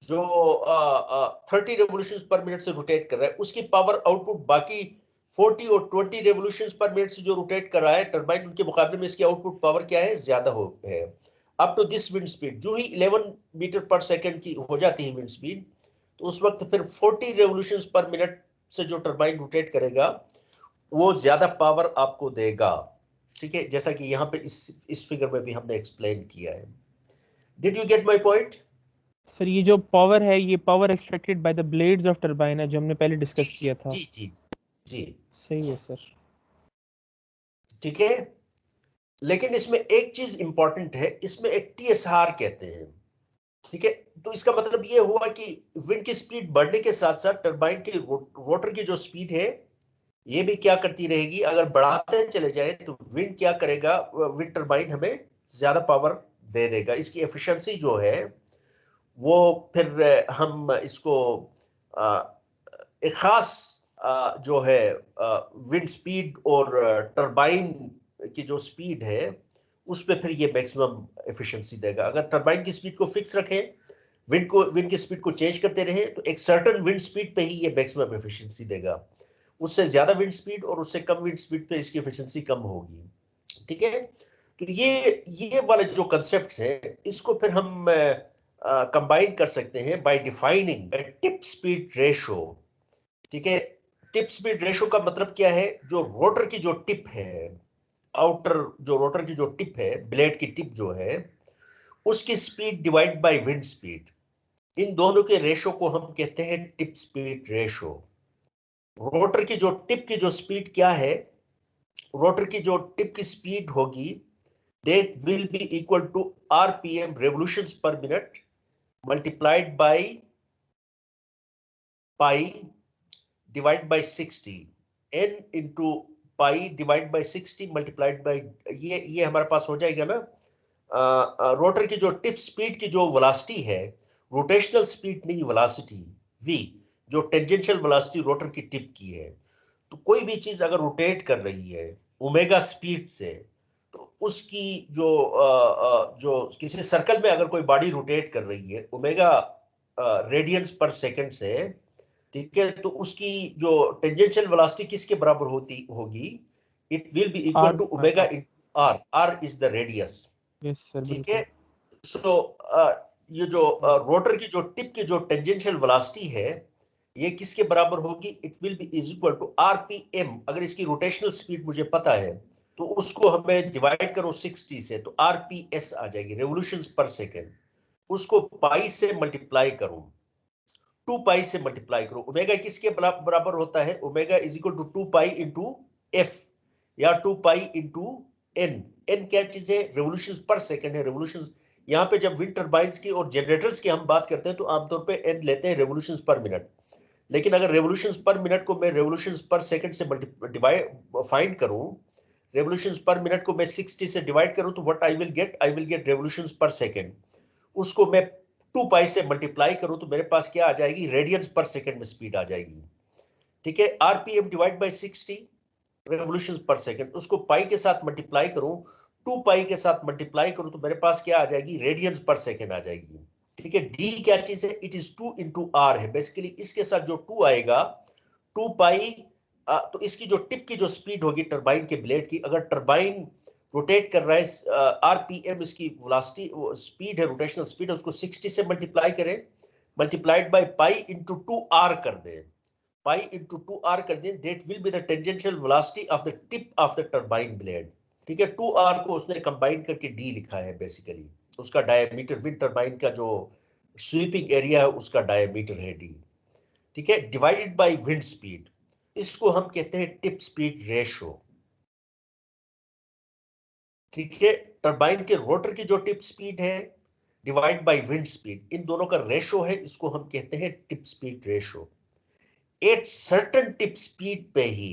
Speaker 1: जो 30 रेवोल्यूशंस पर मिनट से रोटेट कर रहा है, उसकी पावर आउटपुट बाकी 40 और 20 रेवोल्यूशंस पर मिनट से जो रोटेट कर रहा है टरबाइन, उनके मुकाबले में इसकी आउटपुट पावर क्या है, ज्यादा है। Up to this wind speed, जो ही 11 मीटर पर सेकंड की हो जाती है विंड स्पीड, तो उस वक्त फिर 40 रेवोल्यूशंस पर मिनट से जो टरबाइन रोटेट करेगा, वो ज्यादा पावर आपको देगा। ठीक है, जैसा कि यहाँ पे इस फिगर में भी हमने एक्सप्लेन किया है। Did you get my point?
Speaker 2: Sir ये जो पावर है, ये power extracted by the blades of turbine है, जो हमने पहले डिस्कस किया था।
Speaker 1: जी जी जी,
Speaker 2: सही है सर।
Speaker 1: ठीक है, लेकिन इसमें एक चीज इंपॉर्टेंट है, इसमें एक TSR कहते हैं। ठीक है, तो इसका मतलब ये हुआ कि विंड की स्पीड बढ़ने के साथ साथ टरबाइन की रोटर की जो स्पीड है, ये भी क्या करती रहेगी। अगर बढ़ाते चले जाए तो विंड क्या करेगा, विंड टरबाइन हमें ज्यादा पावर दे देगा। इसकी एफिशिएंसी जो है वो फिर हम इसको एक खास जो है विंड स्पीड और टरबाइन की जो स्पीड है, उस पे फिर ये मैक्सिमम एफिशिएंसी देगा। अगर टरबाइन की स्पीड को फिक्स रखें, विंड की स्पीड को चेंज करते रहे, तो एक सर्टेन विंड स्पीड पे ही ये मैक्सिमम एफिशिएंसी देगा। उससे ज्यादा विंड स्पीड और उससे कम विंड स्पीड पे इसकी एफिशिएंसी कम होगी। ठीक है, तो ये वाले जो कंसेप्ट है, इसको फिर हम कंबाइन कर सकते हैं bye defining tip speed ratio. ठीक है, टिप स्पीड रेशो का मतलब क्या है? जो रोटर की जो टिप है, आउटर जो रोटर की जो टिप है, ब्लेड की टिप जो है, उसकी speed divide by wind speed, इन दोनों के रेशो को हम कहते हैं टिप स्पीड रेशो। रोटर की जो टिप की जो स्पीड क्या है? रोटर की जो टिप की स्पीड होगी, that will be equal to rpm, revolutions per minute, multiplied by pi divided by 60, n into pi divided by 60 multiplied by, ये हमारे पास हो जाएगा ना। रोटर की जो टिप स्पीड की जो वेलोसिटी है, रोटेशनल स्पीड नहीं, वेलोसिटी v, जो टेंजेंशियल वेलोसिटी रोटर की टिप की है। तो कोई भी चीज अगर रोटेट कर रही है ओमेगा स्पीड से, तो उसकी जो किसी सर्कल में अगर कोई बॉडी रोटेट कर रही है ओमेगा रेडियंस पर सेकंड से, ठीक है, तो उसकी जो टेंजेंशियल वेलोसिटी किसके बराबर होती होगी? It will be equal
Speaker 2: R
Speaker 1: to omega into R. R is the radius.
Speaker 2: Yes sir
Speaker 1: ठीक
Speaker 2: बिल्कुल।
Speaker 1: है, सो ये जो रोटर की जो टिप की जो टेंजेंशियल वेलोसिटी है, ये किसके बराबर होगी? It will be is equal to RPM. अगर इसकी रोटेशनल स्पीड मुझे पता है, तो उसको हमें डिवाइड करो 60 से, तो आरपीएस आ जाएगी, रेवोल्यूशंस पर सेकंड। उसको पाई से मल्टीप्लाई करूं, 2 पाई से मल्टीप्लाई करो। ओमेगा किसके बराबर होता है? Omega is equal to 2 pi into F, या 2 पाई इंटू एन। एन क्या चीज है? रेवोल्यूशंस पर सेकंड है। रेवोल्यूशंस यहाँ पे जब विंड टर्बाइंस की और जनरेटर्स की हम बात करते हैं, तो आमतौर पे एन लेते हैं रेवोल्यूशंस पर मिनट। लेकिन अगर रेवोल्यूशंस पर मिनट को मैं रेवोल्यूशंस पर सेकंड से डिवाइड फाइंड करूं, रेवोल्यूशंस पर मिनट को मैं 60 से डिवाइड करूं, तो what I will get? I will get revolutions per second. उसको मैं 2 पाई से मल्टीप्लाई करूं, तो मेरे पास क्या आ जाएगी? रेडियंस पर सेकंड में स्पीड आ जाएगी। ठीक है, RPM divide by 60 revolutions per second, उसको पाई के साथ मल्टीप्लाई करूं, 2 पाई के साथ मल्टीप्लाई करूं, तो मेरे पास क्या आ जाएगी? रेडियंस पर सेकंड आ जाएगी। ठीक है, डी क्या चीज है? इट इज 2 इंटू आर है। बेसिकली इसके साथ जो 2 आएगा, 2 पाई, तो इसकी जो टिप की जो स्पीड होगी टरबाइन के ब्लेड की, अगर टरबाइन रोटेट कर रहा है, आरपीएम इसकी वेलोसिटी स्पीड है, रोटेशनल स्पीड है, उसको 60 से मल्टीप्लाई करें, multiplied by pi into 2 R कर दें, पाई इंटू 2 आर कर दें, that will be the tangential velocity of the tip of the turbine blade. ठीक है, 2 आर को उसने कंबाइन करके डी लिखा है। बेसिकली उसका डायमीटर, विंड टरबाइन का जो स्वीपिंग एरिया है उसका डायमीटर है डी। ठीक है, डिवाइडेड बाय विंड स्पीड, इसको हम कहते हैं टिप स्पीड रेशो। ठीक है, टरबाइन के रोटर की जो टिप स्पीड है डिवाइड बाय विंड स्पीड, इन दोनों का रेशो है, इसको हम कहते हैं tip speed ratio. At certain tip speed पे ही,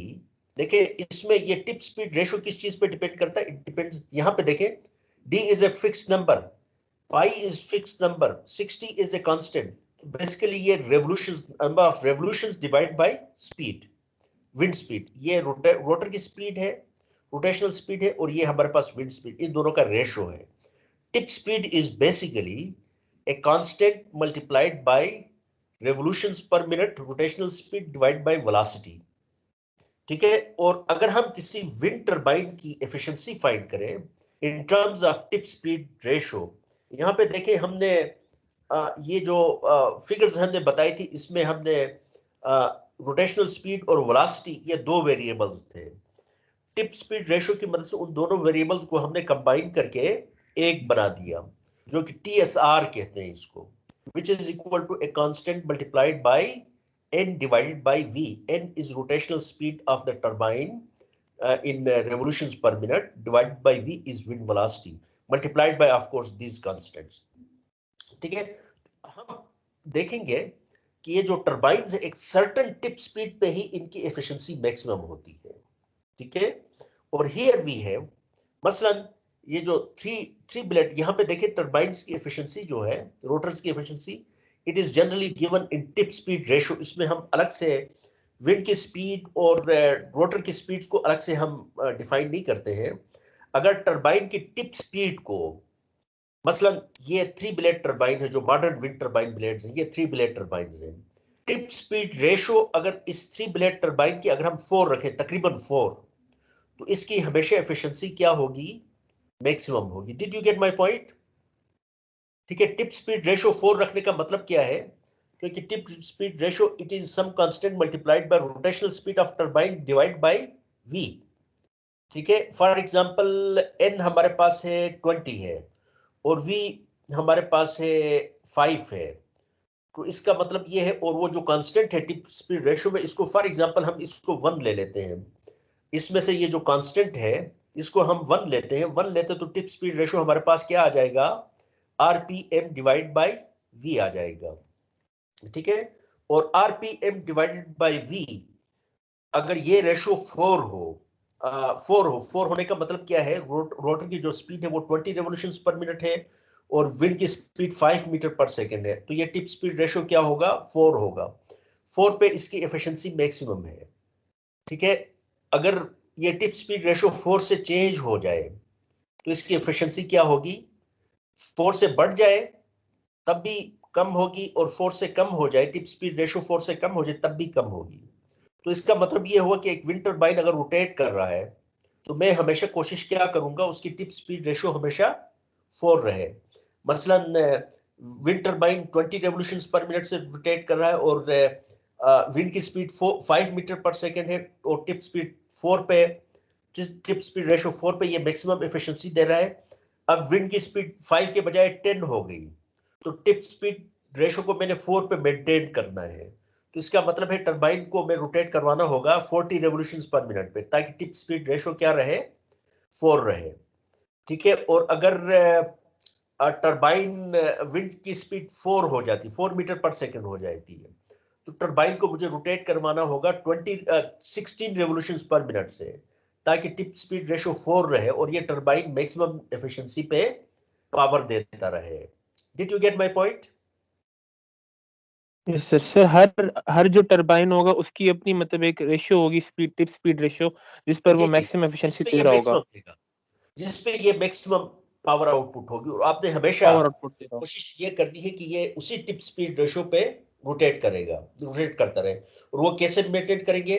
Speaker 1: देखिए इसमें ये टिप स्पीड रेशो किस चीज पे डिपेंड करता है? इट डिपेंड्स, यहां पे देखें, D is a fixed number, pi is fixed number, 60 is a constant. Basically ये revolutions, number of revolutions divide by speed, wind speed, ये रोटर की स्पीड है, रोटेशनल स्पीड है, और ये हमारे पास विंड स्पीड, इन दोनों का रेशो है। Tip speed is basically a constant multiplied bye revolutions पर minute, rotational speed divide by velocity. ठीक है, और अगर हम किसी विंड टरबाइन की एफिशिएंसी फाइंड करें in terms of tip speed ratio, यहाँ पे देखें हमने ये जो फिगर्स हमने बताई थी, इसमें हमने रोटेशनल स्पीड और वेलोसिटी, ये 2 वेरिएबल्स थे। टिप स्पीड रेशो की मदद से उन दोनों वेरिएबल्स को हमने कंबाइन करके एक बना दिया, जो कि टीएसआर कहते हैं इसको, which is equal to a constant multiplied by n divided by v. N is rotational speed of the turbine in revolutions per minute, divided by v is wind velocity, multiplied by of course these constants. ठीक है, हम देखेंगे कि ये जो टर्बाइन्स है एक सर्टेन टिप स्पीड पे ही इनकी एफिशिएंसी मैक्सिमम होती है। ठीक है, और हियर वी हैव, मसलन ये जो थ्री ब्लेड, यहाँ पे देखें टर्बाइन्स की एफिशिएंसी जो है, रोटर्स की efficiency, it is generally given in tip speed ratio. इसमें हम अलग से विंड की स्पीड और रोटर की स्पीड को अलग से हम डिफाइन नहीं करते हैं। अगर टर्बाइन की टिप स्पीड को, मसलन ये 3 ब्लेड टर्बाइन है, जो मॉडर्न विंड टर्बाइन ब्लेड्स हैं, ये 3 ब्लेड टर्बाइन हैं। टिप स्पीड रेशो अगर इस 3 ब्लेड टर्बाइन की अगर हम 4 रखें, तकरीबन 4, तो इसकी हमेशा एफिशिएंसी क्या होगी? मैक्सिमम होगी। Did you get my point? ठीक है, टिप स्पीड रेशो 4 रखने का मतलब क्या है, क्योंकि tip speed ratio it is some constant multiplied by rotational speed of turbine divide by v। ठीक है, फॉर एग्जांपल n हमारे पास है 20 है और v हमारे पास है 5 है, तो इसका मतलब ये है, और वो जो कांस्टेंट है टिप स्पीड रेशो में, इसको फॉर एग्जांपल हम इसको 1 ले लेते हैं, इसमें से ये जो कांस्टेंट है इसको हम 1 लेते हैं, 1 लेते तो टिप स्पीड रेशो हमारे पास क्या आ जाएगा, आरपीएम डिवाइड बाय वी आ जाएगा। ठीक है, और आरपीएम डिवाइडेड बाय वी अगर ये रेशो 4 हो, 4 होने का मतलब क्या है, रोटर की जो स्पीड है वो 20 रेवोल्यूशंस पर मिनट है और विंड की स्पीड 5 मीटर पर सेकंड है, तो ये टिप स्पीड रेशो क्या होगा, 4 होगा। 4 पे इसकी एफिशिएंसी मैक्सिमम है। ठीक है, अगर ये टिप स्पीड रेशो 4 से चेंज हो जाए तो इसकी एफिशिएंसी क्या होगी, 4 से बढ़ जाए तब भी कम होगी, और 4 से कम हो जाए, टिप स्पीड रेशो 4 से कम हो जाए तब भी कम होगी। तो इसका मतलब ये हुआ कि एक विंड टरबाइन अगर रोटेट कर रहा है तो मैं हमेशा कोशिश क्या करूंगा, उसकी टिप स्पीड रेशो हमेशा 4 रहे। मसलन विंड टरबाइन 20 रेवोल्यूशंस पर मिनट से रोटेट कर रहा है और विंड की स्पीड 5 मीटर पर सेकंड है और टिप स्पीड 4 पे, जिस टिप स्पीड रेशो 4 पे ये मैक्सिमम एफिशिएंसी दे रहा है। अब विंड की स्पीड 5 के बजाय 10 हो गई, तो टिप स्पीड रेशो को मैंने 4 पे मेंटेन करना है, तो इसका मतलब है टरबाइन को मैं रोटेट करवाना होगा 40 रेवोल्यूशंस पर मिनट पे, ताकि टिप स्पीड रेशो क्या रहे, 4 रहे। ठीक है, और अगर टरबाइन विंड की स्पीड 4 हो जाती, 4 मीटर पर सेकंड हो जाती है, तो टरबाइन को मुझे रोटेट करवाना होगा 16 रेवोल्यूशंस पर मिनट से, ताकि टिप स्पीड रेशो 4 रहे और ये टरबाइन मैक्सिमम एफिशिएंसी पे पावर देता रहे। Did you get my point?
Speaker 2: Yes sir. Sir हर जो टरबाइन होगा उसकी अपनी मतलब एक रेशियो होगी, स्पीड टिप स्पीड रेशियो, जिस पर वो
Speaker 1: जी जी,
Speaker 2: मैक्सिमम एफिशिएंसी
Speaker 1: जिसपे
Speaker 2: दे
Speaker 1: ये
Speaker 2: रहा होगा,
Speaker 1: मैक्सिमम देगा, जिसपे ये मैक्सिमम पावर आउटपुट होगी, और आपने हमेशा
Speaker 2: पावर आउटपुट दे रहा
Speaker 1: कोशिश ये करनी है कि ये उसी टिप स्पीड रेशो पे रोटेट करेगा, रोटेट करता रहे। और वो कैसे मेंटेन करेंगे,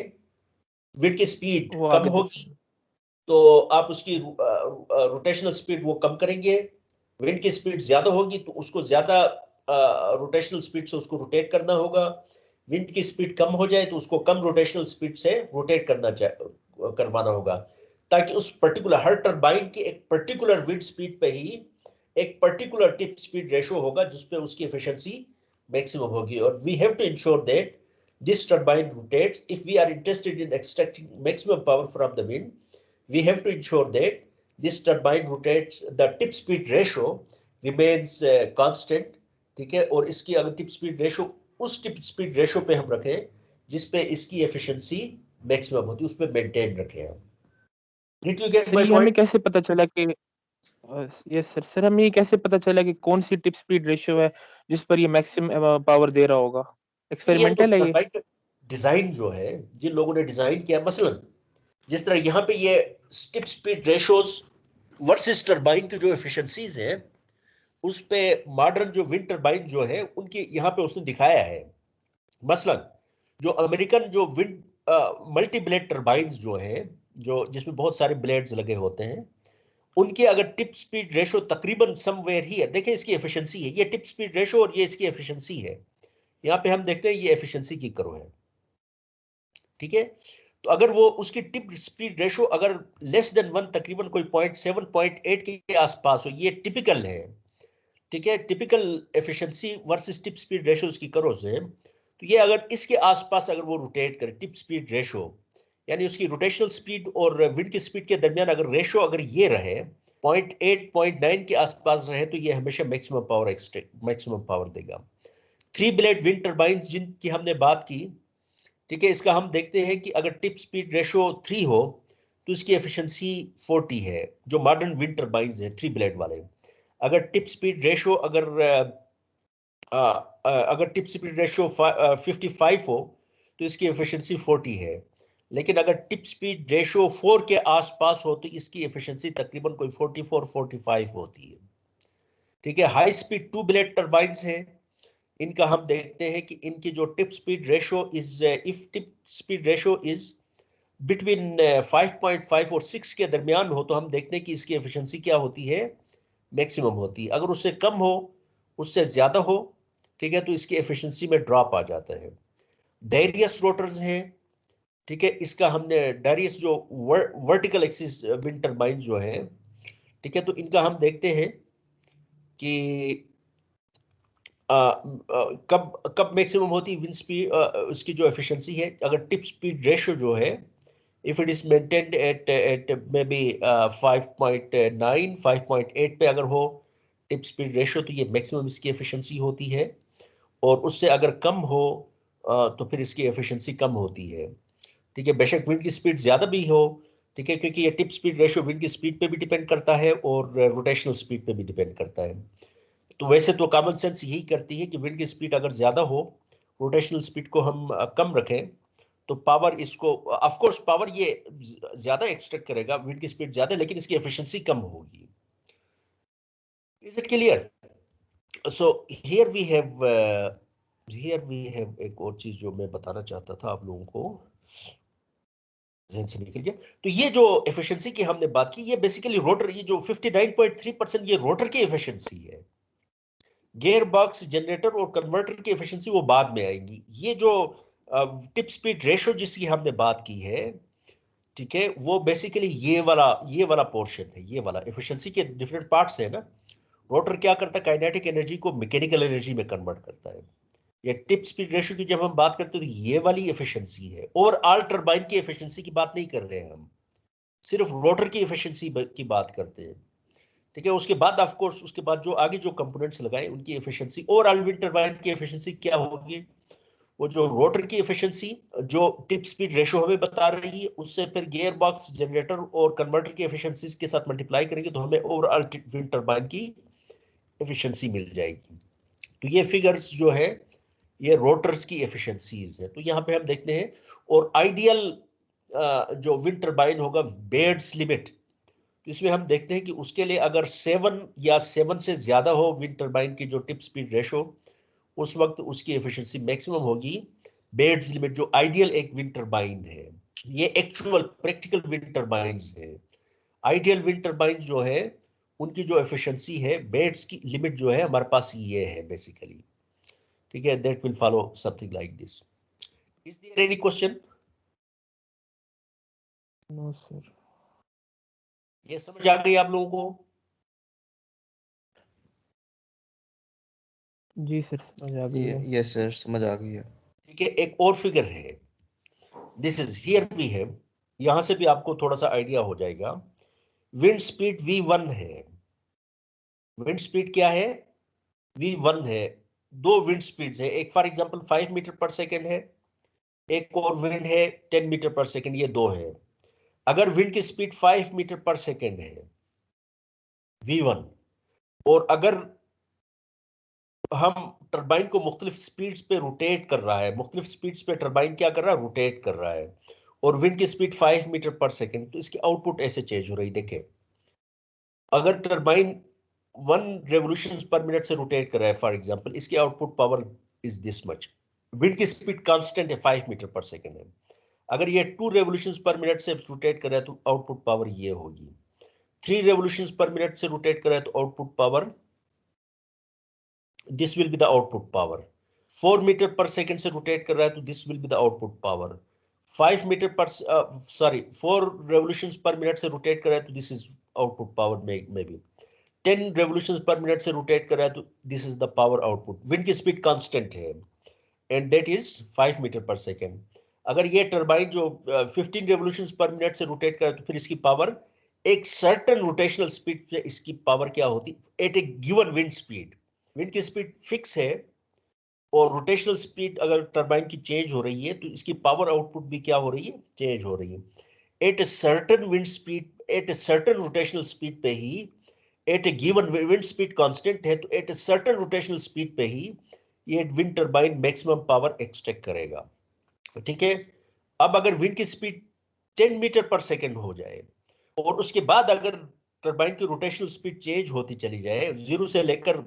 Speaker 1: विंड की स्पीड
Speaker 2: होगा, वो
Speaker 1: कम
Speaker 2: आगे
Speaker 1: होगी
Speaker 2: देखेंगे।
Speaker 1: तो आप उसकी रोटेशनल स्पीड वो कम करेंगे, विंड की स्पीड ज्यादा होगी तो उसको ज्यादा रोटेशनल स्पीड से उसको रोटेट करना होगा, विंड की स्पीड कम हो जाए तो उसको कम रोटेशनल स्पीड से रोटेट करवाना होगा, ताकि उस पर्टिकुलर हर टरबाइन की एक पर्टिकुलर विंड स्पीड पे ही एक पर्टिकुलर टिप स्पीड रेशो होगा जिसपे उसकी एफिशिएंसी मैक्सिमम होगी। और we have to ensure that this turbine rotates if we are interested in extracting maximum power from the wind. We have to ensure that this turbine rotates, the tip speed ratio remains constant। ठीक है, और इसकी अगर टिप स्पीड रेशो उस टिप स्पीड रेशो पे हम रखें जिसपे इसकी एफिशिएंसी मैक्सिमम होती है, उस पे मेंटेन रखें हम। Did you get
Speaker 2: sir
Speaker 1: my
Speaker 2: ये हमें
Speaker 1: पॉइंट?
Speaker 2: कैसे पता चला कि यस सर। सर हमें ये कैसे पता चला कि कौन सी टिप स्पीड रेशियो है जिस पर ये मैक्सिमम पावर दे रहा होगा?
Speaker 1: ये तो
Speaker 2: एक्सपेरिमेंटल है ये?
Speaker 1: टरबाइन का डिजाइन जो है, जिन लोगों ने डिजाइन किया, मसलन जिस तरह यहाँ पे ये tip speed ratios versus turbine की जो एफिशिएंसीज है, उस पे मॉडर्न जो विंड टरबाइन जो है उनकी यहाँ पे उसने दिखाया है। मसलन जो अमेरिकन जो विंड मल्टी ब्लेड टरबाइन्स जो है, जो जिसमें बहुत सारे ब्लेड्स लगे होते हैं, उनकी अगर टिप स्पीड रेशो तकरीबन समवेयर ही है, देखिए इसकी एफिशिएंसी है, ये टिप स्पीड रेशो और ये इसकी एफिशिएंसी है, यहाँ पे हम देखते हैं ये एफिशिएंसी की करो है। ठीक है, तो अगर वो उसकी टिप स्पीड रेशो अगर लेस देन 1, तकरीबन कोई 0.7 0.8 के आसपास हो, ये टिपिकल है। ठीक है, typical efficiency versus tip speed ratio उसकी करो से, तो ये अगर इसके आसपास अगर वो रोटेट करे टिप स्पीड रेशो, यानी उसकी रोटेशनल स्पीड और विंड की स्पीड के दरमियान अगर रेशो अगर ये रहे 0.8 0.9 के आसपास रहे, तो ये हमेशा मैक्सिमम पावर देगा। 3 ब्लेड विंड टरबाइंस जिनकी हमने बात की, ठीक है, इसका हम देखते हैं कि अगर टिप स्पीड रेशो 3 हो तो इसकी एफिशिएंसी 40 है, जो मॉडर्न विंड टरबाइंस है 3 ब्लेड वाले। अगर टिप स्पीड रेशो अगर टिप स्पीड रेशो 55 हो तो इसकी एफिशिएंसी 40 है, लेकिन अगर टिप स्पीड रेशो 4 के आसपास हो तो इसकी एफिशिएंसी तकरीबन कोई 44-45 होती है। ठीक है, हाई स्पीड 2 ब्लेड टरबाइंस हैं, इनका हम देखते हैं कि इनकी जो tip speed ratio is, if tip speed ratio is between 5.5 और 6 के दरमियान हो तो हम देखते हैं कि इसकी एफिशिएंसी क्या होती है, मैक्सिमम होती है। अगर उससे कम हो उससे ज्यादा हो, ठीक है, तो इसकी एफिशिएंसी में ड्रॉप आ जाता है। डायरियस रोटर्स हैं, ठीक है, इसका हमने डायरियस जो वर्टिकल एक्सिस विंड टर्बाइन जो है, ठीक है, तो इनका हम देखते हैं कि कब कब मैक्सिमम होती है विंड स्पीड, उसकी जो एफिशिएंसी है, अगर टिप स्पीड रेशियो जो है, if it is maintained at maybe 5.9 5.8 पे अगर हो टिप स्पीड रेशियो, तो ये मैक्सिमम इसकी एफिशिएंसी होती है। और उससे अगर कम हो तो फिर इसकी एफिशिएंसी कम होती है, ठीक है। बेशक विंड की स्पीड ज्यादा भी हो, ठीक है, क्योंकि ये टिप स्पीड रेशियो विंड की स्पीड पे भी डिपेंड करता है और रोटेशनल स्पीड पे भी डिपेंड करता है। तो वैसे तो कॉमन सेंस यही करती है कि विंड की स्पीड अगर ज्यादा हो, रोटेशनल स्पीड को हम कम रखें, तो पावर इसको, ऑफ कोर्स पावर ये ज्यादा एक्सट्रैक्ट करेगा, विंड की स्पीड ज्यादा, लेकिन इसकी एफिशिएंसी कम होगी। Is it clear? So here we have एक और चीज जो मैं बताना चाहता था आप लोगों को, जहन से निकल गया। तो ये जो एफिशिएंसी की हमने बात की, ये बेसिकली रोटर, ये जो 59.3% ये रोटर की एफिशिएंसी है। गियर बॉक्स, जनरेटर और कन्वर्टर की एफिशिएंसी वो बाद में आएंगी। ये जो टिप स्पीड रेशियो जिसकी हमने बात की है, ठीक है, वो बेसिकली ये वाला पोर्शन है, ये वाला एफिशिएंसी के डिफरेंट पार्ट्स है ना। रोटर क्या करता है, काइनेटिक एनर्जी को मैकेनिकल एनर्जी में कन्वर्ट करता है। ये टिप स्पीड रेशियो की जब हम बात करते हैं तो ये वाली एफिशिएंसी है। ओवरऑल टरबाइन की एफिशिएंसी की बात नहीं कर रहे हैं हम, सिर्फ रोटर की एफिशिएंसी की बात करते हैं, ठीक है। उसके बाद ऑफ कोर्स उसके बाद जो आगे जो कंपोनेंट्स लगाए उनकी एफिशिएंसी, ओवरऑल विंड टरबाइन की एफिशिएंसी क्या होगी, वो जो रोटर की एफिशिएंसी जो टिप स्पीड रेशियो हमें बता रही है, उससे फिर गियर बॉक्स, जनरेटर और कन्वर्टर की एफिशिएंसीज के साथ मल्टीप्लाई करेंगे तो हमें ओवरऑल विंड टरबाइन की एफिशिएंसी मिल जाएगी। तो ये फिगर्स जो है ये रोटर्स की एफिशिएंसीज है। तो यहाँ पे हम देखते हैं, और आइडियल जो विंड टरबाइन होगा बेयर्ड्स लिमिट, तो इसमें हम देखते हैं कि उसके लिए अगर 7 या 7 से ज्यादा हो विंड टरबाइन की जो टिप स्पीड रेशियो, उस वक्त उसकी एफिशिएंसी मैक्सिमम होगी। बेयर्ड्स लिमिट जो आइडियल एक विंड टरबाइन है, ये एक्चुअल प्रैक्टिकल विंड टरबाइंस है। आइडियल विंड टरबाइंस जो है उनकी जो एफिशिएंसी है, बेयर्ड्स की लिमिट जो है हमारे पास ये है बेसिकली, ठीक है। That will follow something like this. Is there any question?
Speaker 2: No sir.
Speaker 1: ये समझ आ गई आप लोगों को?
Speaker 2: जी सर, समझ आ गई है।
Speaker 3: यस सर, समझ आ गई है।
Speaker 1: ठीक है, एक और फिगर है, this is here we have, यहां से भी आपको थोड़ा सा आइडिया हो जाएगा। विंड स्पीड v1 है। विंड स्पीड क्या है? v1 है। दो विंड स्पीड्स है, एक for example 5 metre per second है, एक और विंड है 10 मीटर पर सेकेंड, ये दो है। अगर विंड की स्पीड 5 मीटर पर सेकेंड है v1, और अगर हम टरबाइन को मुख्तलिफ स्पीड्स पे रोटेट कर रहा है, मुख्तलिफ स्पीड्स पे टरबाइन क्या कर रहा है, रोटेट कर रहा है, और विंड की स्पीड 5 मीटर पर सेकेंड, तो इसकी आउटपुट ऐसे चेंज हो रही देखें। अगर टरबाइन 1 रेवोल्यूशन पर मिनट से रोटेट कर रहा है फॉर एग्जांपल, इसकी output power is this much. Wind की स्पीड कांस्टेंट है 5 मीटर पर सेकेंड है। अगर ये 2 रेवोल्यूशन पर मिनट से रोटेट कर रहा है तो आउटपुट पावर ये होगी। 3 रेवोल्यूशन पर मिनट से रोटेट कर रहा है तो output power, this will be the output power. 4 metre per second से रोटेट कर रहा है तो this will be the output power. 5 metre per 4 revolution पर मिनट से रोटेट कर रहा है तो this is output power may be. 10 revolution पर मिनट से रोटेट कर रहा है तो this is the power output. Wind की स्पीड कांस्टेंट है and that is 5 metre per second. अगर ये टरबाइन जो 15 रेवोल्यूशन पर मिनट से रोटेट कर रहा है तो फिर इसकी पावर एक सर्टेन रोटेशनल स्पीड से इसकी पावर क्या होती eight a given wind speed. Wind की स्पीड फिक्स है और रोटेशनल स्पीड अगर टरबाइन की चेंज हो रही है तो इसकी पावर आउटपुट भी क्या हो रही है, चेंज हो रही है। At a certain wind speed, at a certain rotational speed पे ही, at a given wind speed constant है तो at a certain rotational speed पे ही ये wind turbine maximum power extract करेगा, ठीक है। अब अगर विंड की स्पीड 10 मीटर पर सेकेंड हो जाए और उसके बाद अगर टरबाइन की रोटेशनल स्पीड चेंज होती चली जाए, जीरो से लेकर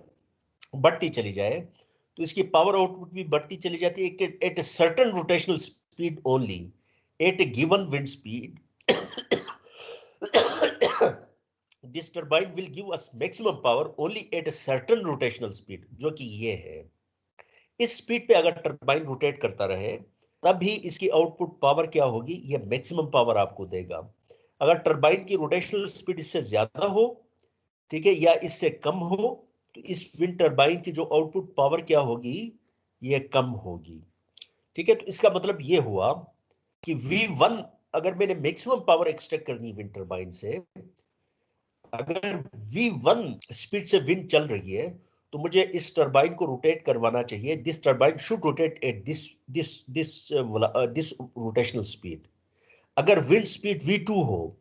Speaker 1: बढ़ती चली जाए, तो इसकी पावर आउटपुट भी बढ़ती चली जाती है at a certain rotational speed only, at a given wind speed this turbine will give us maximum power only at a certain rotational speed, जो कि ये है। इस स्पीड पे अगर टर्बाइन रोटेट करता रहे तब ही इसकी आउटपुट पावर क्या होगी, ये मैक्सिमम पावर आपको देगा। अगर टर्बाइन की रोटेशनल स्पीड इससे ज्यादा हो, ठीक है, या इससे कम हो, तो इस विंड टर्बाइन की जो आउटपुट पावर क्या होगी, ये कम होगी। ठीक है, तो इसका मतलब ये हुआ कि V1, अगर मैंने मैक्सिमम पावर एक्सट्रैक्ट करनी विंड टर्बाइन से, अगर V1 स्पीड से विंड चल रही है, तो मुझे इस टरबाइन को रोटेट करवाना चाहिए। This turbine should rotate at this this this this rotational speed. अगर विंड स्पीड V2 हो,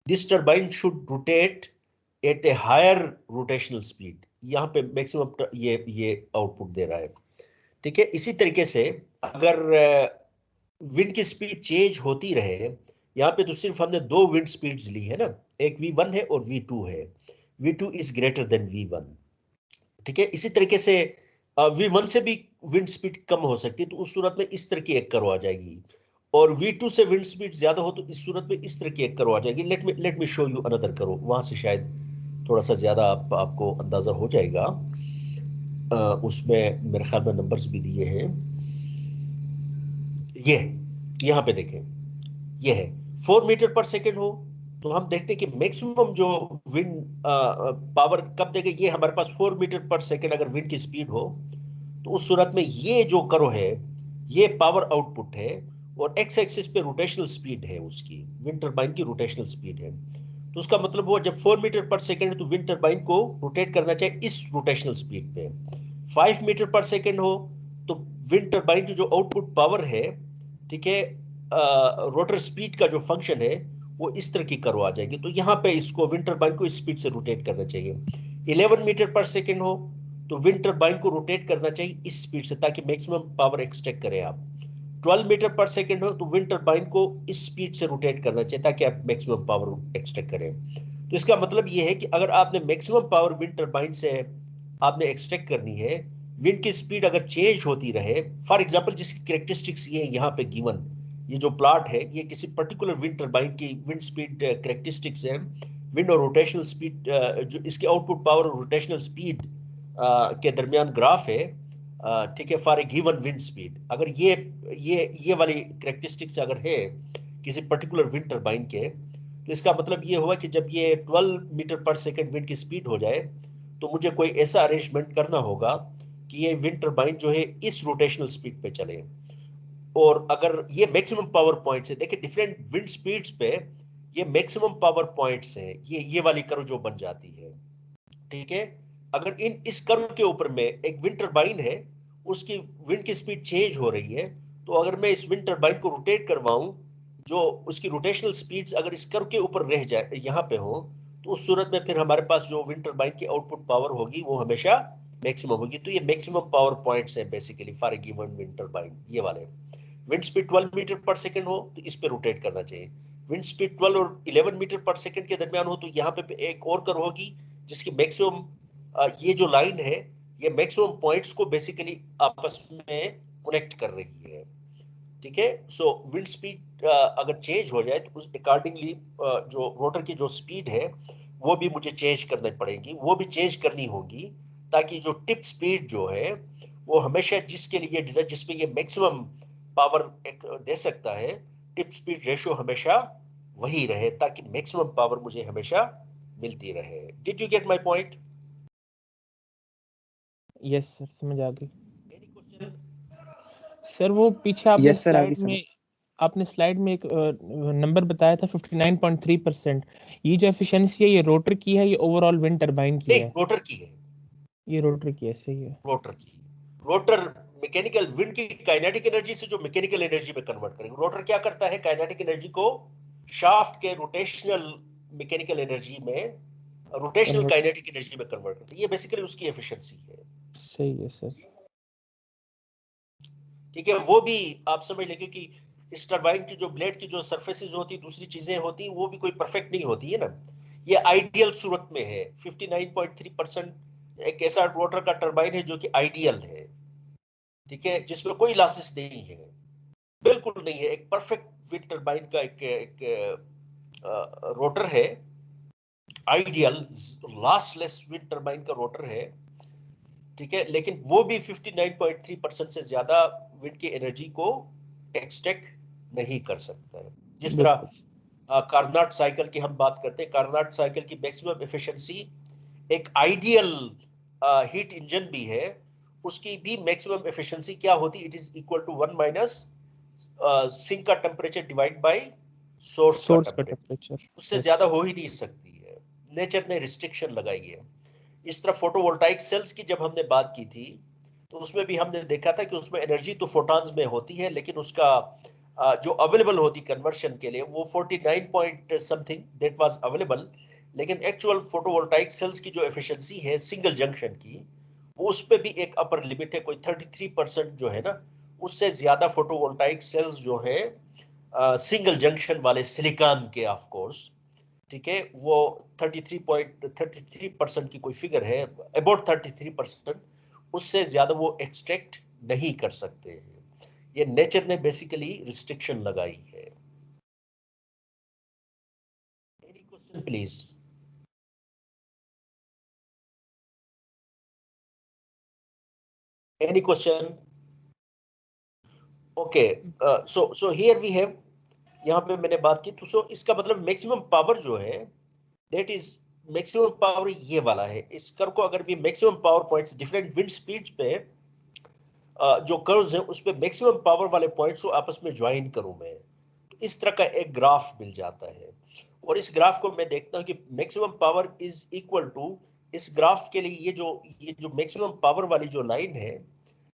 Speaker 1: this turbine should rotate at a higher rotational speed. यहाँ पे मैक्सिमम ये आउटपुट दे रहा है। ठीक है, इसी तरीके से अगर विंड की स्पीड चेंज होती रहे, यहाँ पे तो सिर्फ हमने दो विंड स्पीड्स ली है ना, एक V1 है और V2 है। V2 is greater than V1। ठीक है, इसी तरीके से V1 से भी विंड स्पीड कम हो सकती है, तो उस सूरत में इस तरह की एक करो आ जाएगी। और V2 से विंड स्पीड ज्यादा हो तो इस सूरत में इस तरह की एक करो आ जाएगी। Let me show you another करो, वहां से शायद थोड़ा सा ज्यादा आपको अंदाजा हो जाएगा। उसमें मेरे ख्याल में नंबर्स भी दिए हैं। ये यहाँ पे देखें, ये है 4 मीटर पर सेकेंड हो, तो हम देखते हैं कि मैक्सिमम जो विंड पावर कब देगा, ये हमारे पास 4 मीटर पर सेकेंड अगर विंड की स्पीड हो, तो उस सूरत में ये जो करो है, ये पावर आउटपुट है, और एक्स एक्सिस पे रोटेशनल स्पीड है, उसकी विंड टरबाइन की रोटेशनल स्पीड है। तो उसका मतलब हुआ जब 4 मीटर पर सेकेंड है तो विंड टरबाइन को रोटेट करना चाहिए इस रोटेशनल स्पीड पे। 5 मीटर पर सेकेंड हो तो विंड टरबाइन की जो आउटपुट पावर है, ठीक है, रोटर स्पीड का जो फंक्शन है वो इस तरह की कर्व आ जाएगी। तो यहाँ पे इसको विंड टरबाइन को इस स्पीड से रोटेट करना चाहिए। 11 मीटर पर सेकेंड हो तो विंड टरबाइन को रोटेट करना चाहिए इस स्पीड से, ताकि मैक्सिमम पावर एक्सट्रैक्ट करें आप। 12 मीटर पर सेकेंड हो तो विंड टरबाइन को इस स्पीड से रोटेट करना चाहिए ताकि आप मैक्सिमम पावर एक्सट्रैक्ट करें। तो इसका मतलब ये है कि अगर आपने मैक्सिमम पावर विंड टरबाइन से आपने एक्सट्रैक्ट करनी है, विंड की स्पीड अगर चेंज होती रहे, फॉर एग्जांपल जिसकी कैरेक्टरिस्टिक्स ये यहाँ पे गिवन, ये जो प्लॉट है ये किसी पर्टिकुलर विंड टरबाइन की विंड स्पीड कैरेक्टरिस्टिक्स है, विंड और रोटेशनल स्पीड, जो इसके आउटपुट पावर और रोटेशनल स्पीड के दरमियान ग्राफ है, ठीक है, for a given wind speed. अगर ये वाली कैरेक्टरिस्टिक्स अगर है किसी पर्टिकुलर विंड टरबाइन के, तो इसका मतलब ये हुआ कि जब ये 12 मीटर पर सेकेंड विंड की स्पीड हो जाए, तो मुझे कोई ऐसा अरेंजमेंट करना होगा कि ये विंड टरबाइन जो है इस रोटेशनल स्पीड पे चले। और अगर ये मैक्सिमम पावर पॉइंट्स है, देखिए डिफरेंट विंड स्पीड्स पे ये मैक्सिमम पावर पॉइंट्स हैं, ये वाली कर्व जो बन जाती है। ठीक है, अगर इस कर्व के ऊपर में एक विंड टरबाइन है, उसकी विंड की स्पीड चेंज हो रही है, तो अगर मैं इस विंड टरबाइन को रोटेट करवाऊं, जो उसकी रोटेशनल स्पीड्स अगर इस कर्व के ऊपर रह जाए यहाँ पे हो, तो उस सूरत में फिर हमारे पास जो विंड टरबाइन की आउटपुट पावर होगी वो हमेशा मैक्सिमम होगी। तो ये मैक्सिमम पावर पॉइंट्स है basically for a given wind turbine, ये वाले। Wind speed 12 metre per second हो तो इस पे रोटेट करना चाहिए। विंड स्पीड 12 और 11 मीटर पर सेकंड के दरमियान हो तो यहाँ पे एक और कर्व होगी जिसकी मैक्सिमम, ये जो लाइन है ये मैक्सिमम पॉइंट्स को बेसिकली आपस में कनेक्ट कर रही है। ठीक है, सो विंड स्पीड अगर चेंज हो जाए तो उस अकॉर्डिंगली जो रोटर की जो स्पीड है वो भी मुझे चेंज करनी पड़ेगी, वो भी चेंज करनी होगी, ताकि जो टिप स्पीड जो है वो हमेशा जिसके लिए डिजाइन जिसपे ये मैक्सिमम पावर दे सकता है, टिप स्पीड रेशियो हमेशा वही रहे, ताकि मैक्सिमम पावर मुझे हमेशा मिलती रहे। Did you get my point?
Speaker 2: Yes sir, समझ आ गई।
Speaker 1: Any question?
Speaker 2: सर वो पीछे आपने
Speaker 4: यस सर, आगे
Speaker 2: स्लाइड में एक नंबर बताया था 59.3%। ये जो एफिशिएंसी है ये रोटर की है, ये ओवरऑल विंड टरबाइन की है?
Speaker 1: रोटर की है।
Speaker 2: ये रोटर की है, सही है।
Speaker 1: रोटर की, रोटर मैकेनिकल विंड की काइनेटिक एनर्जी से जो मैकेनिकल एनर्जी में कन्वर्ट करेंगे। रोटर क्या करता है, काइनेटिक एनर्जी को शाफ्ट के रोटेशनल मैकेनिकल एनर्जी में, रोटेशनल काइनेटिक एनर्जी में कन्वर्ट करता है। ये बेसिकली उसकी एफिशिएंसी है।
Speaker 2: सही है सर।
Speaker 1: ठीक है, वो भी आप समझ लें, क्योंकि इस टरबाइन की जो ब्लेड की जो सरफेसेस होती, दूसरी चीजें होती, वो भी कोई परफेक्ट नहीं होती है ना। ये आइडियल सूरत में है। 59.3% एक ऐसा रोटर का टरबाइन है जो कि आइडियल है, ठीक है, जिसमें कोई लॉसेस नहीं है, बिल्कुल नहीं है। एक परफेक्ट विंड टरबाइन का एक रोटर है आइडियल लॉसलेस विंड टर्बाइन का रोटर है, ठीक है, लेकिन वो भी 59.3% से ज्यादा विंड की एनर्जी को एक्सट्रैक्ट नहीं कर सकता है। जिस तरह कार्नाट साइकिल की हम बात करते हैं, कार्नाट साइकिल की मैक्सिमम एफिशिएंसी एक आइडियल हीट इंजन भी है, उसकी भी मैक्सिमम एफिशिएंसी क्या होती है? It is equal to 1 minus sink का टेम्परेचर डिवाइड बाय सोर्स का टेम्परेचर, उससे ज्यादा हो ही नहीं सकती है। नेचर ने रिस्ट्रिक्शन लगाई है। इस तरह फोटोवोल्टाइक सेल्स की जब हमने बात की थी, तो उसमें भी हमने देखा था कि उसमें एनर्जी तो फोटॉन्स में होती है, लेकिन उसका जो अवेलेबल होती कन्वर्शन के लिए वो 49 point something that was available, लेकिन एक्चुअल फोटोवोल्टाइक सेल्स की जो एफिशिएंसी है सिंगल जंक्शन की, वो उस पे भी एक अपर लिमिट है, कोई 33% जो है ना, उससे ज्यादा फोटोवोल्टाइक सेल्स जो है सिंगल जंक्शन वाले सिलिकॉन के ऑफ कोर्स, ठीक है, वो 33% की कोई फिगर है, अबाउट 33%, उससे ज्यादा वो एक्सट्रैक्ट नहीं कर सकते हैं। ये नेचर ने बेसिकली रिस्ट्रिक्शन लगाई है। Any question please? Any question? Okay, so here we have, यहाँ पे मैंने बात की, तो सो इसका मतलब मैक्सिमम पावर जो है दैट इज मैक्सिमम पावर ये वाला है। इस कर्व को अगर भी maximum power points different wind speeds पे जो कर्व्स हैं उस पे मैक्सिमम पावर वाले पॉइंट्स को आपस में ज्वाइन करूं मैं, तो इस तरह का एक ग्राफ मिल जाता है। और इस ग्राफ को मैं देखता हूं कि maximum power is equal to, इस ग्राफ के लिए ये जो मैक्सिमम पावर वाली जो लाइन है,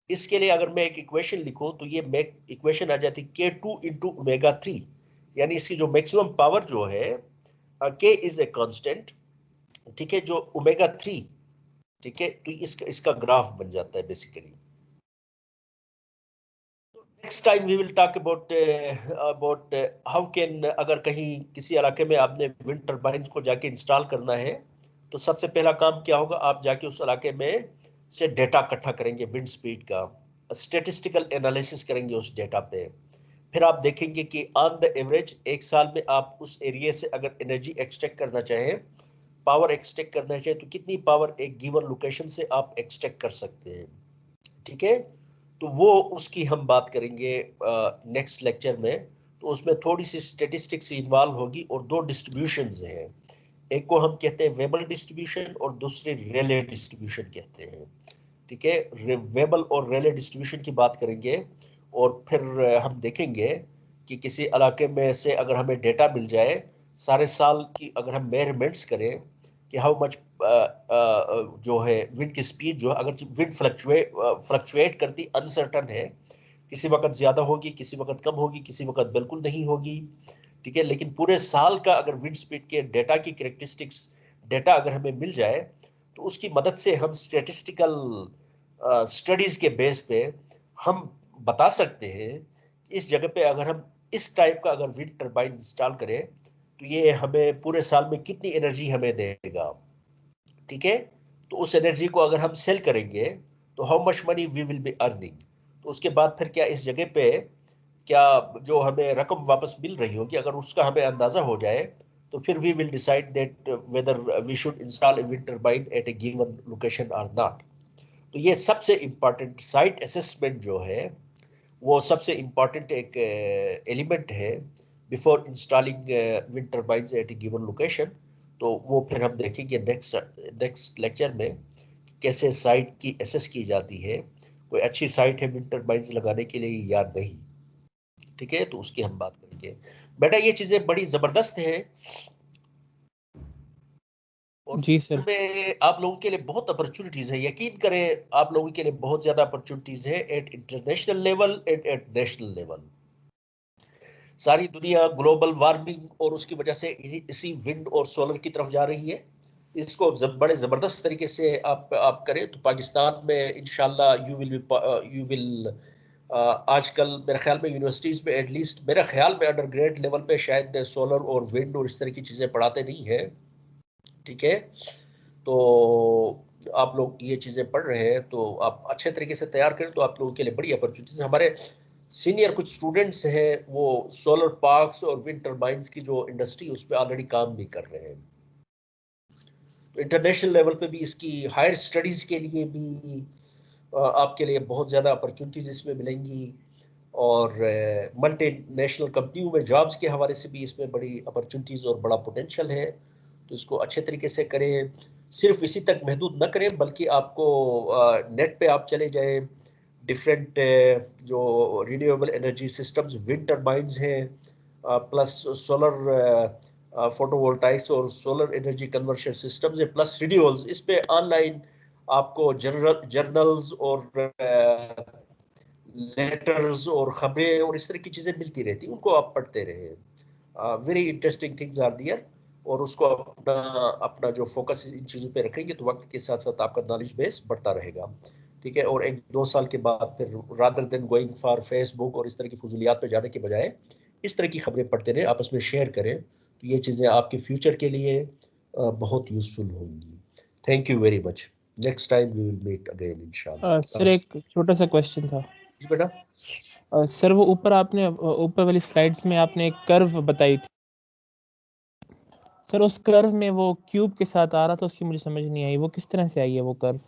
Speaker 1: इसके लिए अगर मैं एक इक्वेशन लिखूं तो ये इक्वेशन आ जाती है K2 इंटू ओमेगा 3, यानी इसकी जो मैक्सिमम पावर जो है K इज ए कांस्टेंट, ठीक है, जो ओमेगा 3, ठीक है, तो इसका ग्राफ बन जाता है basically. Next time we will talk about how can, अगर कहीं किसी इलाके में आपने विंड टर्बाइंस को जाके इंस्टॉल करना है, तो सबसे पहला काम क्या होगा? आप जाके उस इलाके में से डेटा इकट्ठा करेंगे, विंड स्पीड का स्टेटिस्टिकल एनालिसिस करेंगे उस डेटा पे। फिर आप देखेंगे कि ऑन द एवरेज एक साल में आप उस एरिया से अगर एनर्जी एक्सट्रैक्ट करना चाहें, पावर एक्सट्रैक्ट करना चाहें, तो कितनी पावर एक गिवन लोकेशन से आप एक्सट्रैक्ट कर सकते हैं, ठीक है। तो वो उसकी हम बात करेंगे नेक्स्ट लेक्चर में। तो उसमें थोड़ी सी स्टेटिस्टिक्स इन्वॉल्व होगी और दो डिस्ट्रीब्यूशंस हैं, एक को हम कहते हैं वेबल डिस्ट्रीब्यूशन और दूसरे रेले डिस्ट्रीब्यूशन कहते हैं, ठीक है। वेबल और रेले डिस्ट्रीब्यूशन की बात करेंगे और फिर हम देखेंगे कि किसी इलाके में से अगर हमें डेटा मिल जाए सारे साल की, अगर हम मेजरमेंट्स करें कि हाउ मच जो है विंड की स्पीड जो है, अगर विंड फ्लक्चुएट करती अनसर्टन है, किसी वक्त ज्यादा होगी, किसी वक्त कम होगी, किसी वक्त बिल्कुल नहीं होगी, ठीक है, लेकिन पूरे साल का अगर विंड स्पीड के डेटा की कैरेक्टरिस्टिक्स डेटा अगर हमें मिल जाए, तो उसकी मदद से हम स्टैटिस्टिकल स्टडीज के बेस पे हम बता सकते हैं कि इस जगह पे अगर हम इस टाइप का अगर विंड टर्बाइन इंस्टॉल करें तो ये हमें पूरे साल में कितनी एनर्जी हमें देगा, ठीक है। तो उस एनर्जी को अगर हम सेल करेंगे तो how much money we will be earning, तो उसके बाद फिर क्या इस जगह पे क्या जो हमें रकम वापस मिल रही होगी, अगर उसका हमें अंदाजा हो जाए, तो फिर we will decide that whether we should install a wind turbine at a given location और नॉट। तो ये सबसे इम्पॉर्टेंट साइट असेसमेंट जो है, वो सबसे इम्पॉर्टेंट एक एलिमेंट है before installing wind turbines at a given location. तो वो फिर हम देखेंगे नेक्स्ट लेक्चर में कैसे साइट की एसेस की जाती है, कोई अच्छी साइट है विंड टर्बाइंस लगाने के लिए या नहीं, ठीक है, तो उसकी हम बात करेंगे। बेटा ये चीजें बड़ी जबरदस्त है और
Speaker 2: जी सर।
Speaker 1: में आप लोगों के लिए बहुत अपॉर्चुनिटीज है, यकीन करें आप लोगों के लिए बहुत ज्यादा अपॉर्चुनिटीज है at international level at national level. सारी दुनिया ग्लोबल वार्मिंग और उसकी वजह से इसी विंड और सोलर की तरफ जा रही है। इसको बड़े जबरदस्त तरीके से आप करें तो पाकिस्तान में इंशाल्लाह यू विल आजकल मेरे ख्याल में यूनिवर्सिटीज में एटलीस्ट मेरे ख्याल में अंडर ग्रेड लेवल पे शायद सोलर और विंड और इस तरह की चीजें पढ़ाते नहीं है, ठीक है। तो आप लोग ये चीजें पढ़ रहे हैं तो आप अच्छे तरीके से तैयार करें तो आप लोगों के लिए बड़ी अपॉर्चुनिटीज। हमारे सीनियर कुछ स्टूडेंट्स हैं वो सोलर पार्क्स और विंड टर्बाइंस की जो इंडस्ट्री उस पर ऑलरेडी काम भी कर रहे हैं। इंटरनेशनल लेवल पे भी इसकी हायर स्टडीज के लिए भी आपके लिए बहुत ज़्यादा अपॉर्चुनिटीज इसमें मिलेंगी, और मल्टी नेशनल कंपनियों में जॉब्स के हवाले से भी इसमें बड़ी अपॉर्चुनिटीज और बड़ा पोटेंशियल है। तो इसको अच्छे तरीके से करें, सिर्फ इसी तक महदूद न करें, बल्कि आपको नेट पे आप चले जाएं, डिफरेंट जो renewable energy systems, wind turbines हैं, प्लस सोलर फोटोवोल्टाइक्स और सोलर एनर्जी कन्वर्शन सिस्टम्स है, प्लस रिन्यूअल्स, इस पे ऑनलाइन आपको जर्नल्स और लेटर्स और खबरें और इस तरह की चीज़ें मिलती रहती, उनको आप पढ़ते रहें। वेरी इंटरेस्टिंग थिंग्स आर दियर, और उसको अपना अपना जो फोकस इन चीज़ों पे रखेंगे तो वक्त के साथ साथ आपका नॉलेज बेस बढ़ता रहेगा, ठीक है। और 1-2 साल के बाद फिर rather than going for Facebook और इस तरह की फजूलियात पे जाने के बजाय इस तरह की खबरें पढ़ते रहें, आपस में शेयर करें, तो ये चीज़ें आपके फ्यूचर के लिए बहुत यूजफुल होंगी। Thank you very much. Next time we will meet again इंशाल्लाह।
Speaker 2: सर एक छोटा सा क्वेश्चन था।
Speaker 1: जी बेटा।
Speaker 2: सर वो ऊपर आपने ऊपर वाली स्लाइड्स में आपने एक कर्व बताई थी सर, उस कर्व में वो क्यूब के साथ आ रहा था, उसकी मुझे समझ नहीं आई वो किस तरह से आई है वो कर्व,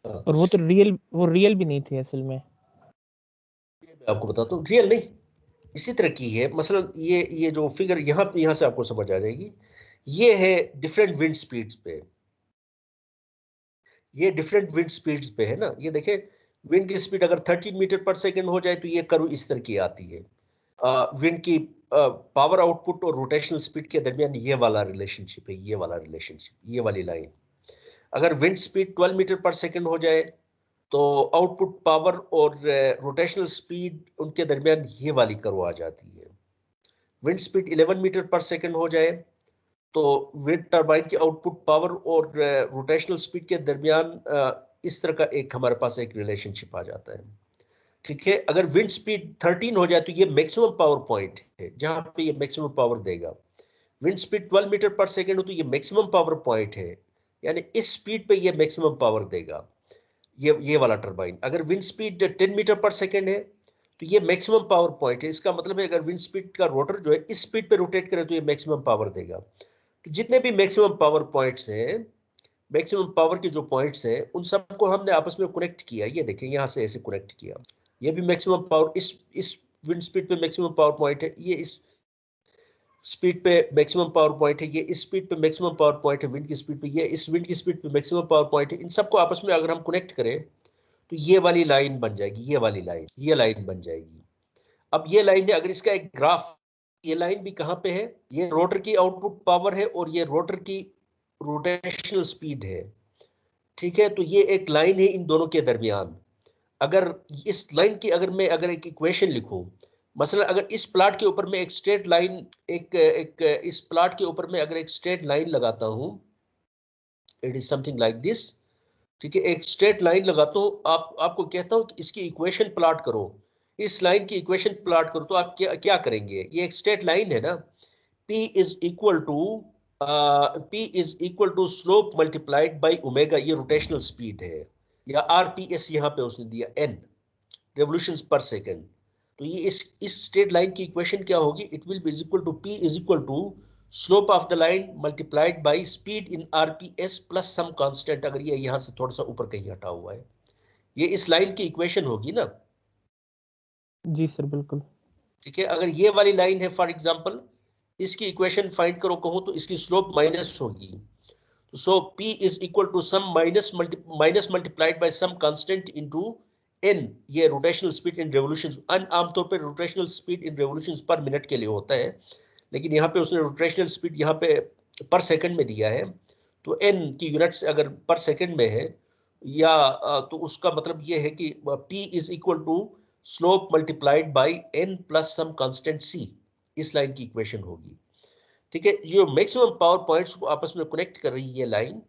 Speaker 2: और वो तो रियल भी नहीं थी असल में।
Speaker 1: आपको बताता हूँ, रियल नहीं, इसी तरह की है। मसलन ये जो फिगर यहाँ से आपको समझ आ जाएगी, ये है डिफरेंट विंड स्पीड्स पे, ये डिफरेंट विंड स्पीड्स पे है ना। ये देखें, विंड की स्पीड अगर 13 मीटर पर सेकेंड हो जाए तो ये कर्व इस तरह की आती है। विंड की पावर आउटपुट और रोटेशनल स्पीड के दरमियान ये वाला रिलेशनशिप है, ये वाला रिलेशनशिप, ये वाली लाइन। अगर wind speed 12 metre per second हो जाए तो आउटपुट पावर और रोटेशनल स्पीड उनके दरमियान ये वाली कर्व आ जाती है। Wind speed 11 metre per second हो जाए तो विंड टरबाइन की आउटपुट पावर और रोटेशनल स्पीड के दरमियान इस तरह का एक हमारे पास एक रिलेशनशिप आ जाता है, ठीक है। अगर विंड स्पीड 13 हो जाए तो ये मैक्सिमम पावर पॉइंट है, जहां पे ये मैक्सिमम पावर देगा। Wind speed 12 metre per second हो तो ये मैक्सिमम पावर पॉइंट है, यानी इस स्पीड पे ये मैक्सिमम पावर देगा, ये वाला टरबाइन। अगर wind speed 10 metre per second है तो ये मैक्सिमम पावर पॉइंट है। इसका मतलब है अगर विंड स्पीड का रोटर जो है इस स्पीड पे रोटेट करे तो ये मैक्सिमम पावर देगा। तो जितने भी मैक्सिमम पावर पॉइंट्स हैं, मैक्सिमम पावर के जो पॉइंट्स हैं, उन सबको हमने आपस में कनेक्ट किया। ये देखें, यहाँ से ऐसे कनेक्ट किया, ये भी मैक्सिमम पावर, इस विंड स्पीड पे मैक्सिमम पावर पॉइंट है, ये इस स्पीड पे मैक्सिमम पावर पॉइंट है, ये इस स्पीड पे मैक्सिमम पावर पॉइंट है विंड की स्पीड पे, ये इस विंड की स्पीड पे मैक्सिमम पावर पॉइंट है। इन सबको आपस में अगर हम कनेक्ट करें तो ये वाली लाइन बन जाएगी, ये वाली लाइन, ये लाइन बन जाएगी। अब ये लाइन है, अगर इसका एक ग्राफ, ये लाइन भी कहाँ पे है, ये रोटर की आउटपुट पावर है और ये रोटर की रोटेशनल स्पीड है, ठीक है। तो ये एक लाइन है इन दोनों के दरमियान। अगर इस लाइन की अगर एक इक्वेशन लिखूं, मसलन अगर इस प्लॉट के ऊपर मैं एक स्ट्रेट लाइन, एक इस प्लॉट के ऊपर मैं अगर एक स्ट्रेट लाइन लगाता हूं, it is something like this, ठीक है। एक स्ट्रेट लाइन लगाता हूं, आपको कहता हूं कि इसकी इक्वेशन प्लॉट करो, इस लाइन की इक्वेशन प्लॉट करो, तो आप क्या करेंगे। ये एक स्ट्रेट लाइन है ना, P is equal to slope multiplied by omega, ये रोटेशनल स्पीड है, या RPS यहाँ पे उसने दिया N, रेवोल्यूशंस पर सेकेंड। तो ये इस स्ट्रेट लाइन की इक्वेशन क्या होगी, it will be equal to P is equal to slope of the line multiplied by speed in RPS plus some constant. अगर ये यहाँ से थोड़ा सा ऊपर कहीं हटा हुआ है, ये इस लाइन की इक्वेशन होगी ना।
Speaker 2: जी सर बिल्कुल,
Speaker 1: ठीक है। अगर ये वाली लाइन है फॉर एग्जांपल, इसकी इक्वेशन फाइंड करो कहूँ तो इसकी स्लोप माइनस होगी, so P is equal to some minus multiplied by some constant into n, ये रोटेशनल स्पीड इन रेवोल्यूशंस, आमतौर पे रोटेशनल स्पीड इन रेवोल्यूशंस पर मिनट के लिए होता है, लेकिन यहाँ पे उसने रोटेशनल स्पीड यहाँ पे पर सेकंड में दिया है, तो n की यूनिट्स अगर पर सेकंड में है या तो उसका मतलब ये है कि P is equal to slope multiplied by n plus some constant c, इस लाइन की इक्वेशन होगी, ठीक है। जो मैक्सिमम पावर पॉइंट्स को आपस में कनेक्ट कर रही है लाइन,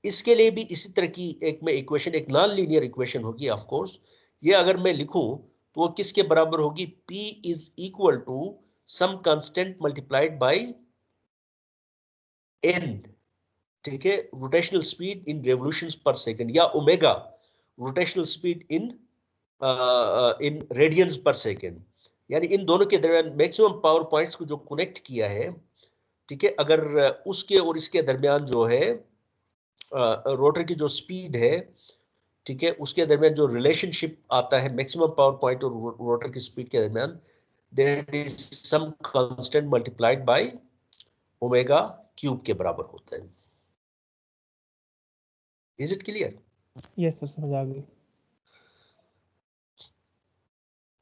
Speaker 1: इसके लिए भी इसी तरह की एक में इक्वेशन, एक नॉन लीनियर इक्वेशन होगी ऑफ कोर्स। ये अगर मैं लिखूं तो वो किसके बराबर होगी, P is equal to some constant multiplied by n, ठीक है, rotational speed in revolutions per second, या omega rotational speed in radians per second. यानी इन दोनों के दरमियान मैक्सिमम पावर पॉइंट्स को जो कनेक्ट किया है, ठीक है, अगर उसके और इसके दरमियान जो है रोटर की जो स्पीड है, ठीक है, उसके दरमियान जो रिलेशनशिप आता है मैक्सिमम पावर पॉइंट और रोटर की स्पीड के दरमियान, that is some constant multiplied by omega cube के बराबर होता है। Is it clear?
Speaker 2: Yes sir, समझ आ गई।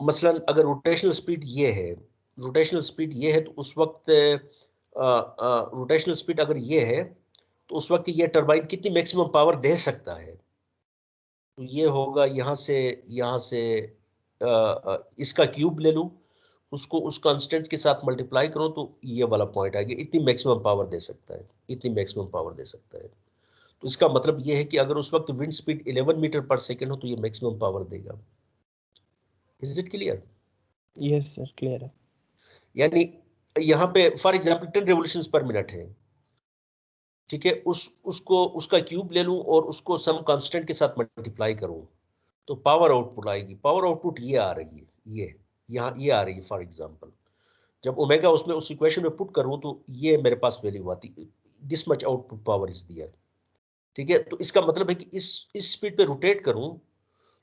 Speaker 1: मसलन अगर रोटेशनल स्पीड ये है, रोटेशनल स्पीड ये है, तो उस वक्त रोटेशनल स्पीड अगर ये है, तो उस वक्त ये टरबाइन कितनी मैक्सिमम पावर दे सकता है? तो ये होगा यहाँ से इसका क्यूब ले लूँ, उसको उस कांस्टेंट के साथ मल्टीप्लाई करो, तो ये वाला पॉइंट आएगा, इतनी मैक्सिमम पावर दे सकता है, इतनी मैक्सिमम पावर दे सकता है। तो इसका मतलब ये है कि अगर उस वक्त wind speed 11 metre per second हो, तो ये मैक्सिमम पावर देगा। Is it clear?
Speaker 2: Yes sir, clear है।
Speaker 1: यानी यहाँ पे फॉर एग्जांपल 10 रेवोल्यूशंस पर मिनट है, ठीक है, उसको उसका क्यूब ले लूं और उसको सम कांस्टेंट के साथ मल्टीप्लाई करूं, तो पावर आउटपुट आएगी। पावर आउटपुट ये आ रही है, यहाँ ये आ रही है। फॉर एग्जांपल जब ओमेगा उसमें उस इक्वेशन में पुट करूं, तो ये मेरे पास वैल्यू आती, this much output power is there. ठीक है, तो इसका मतलब है कि इस स्पीड पे रोटेट करूं,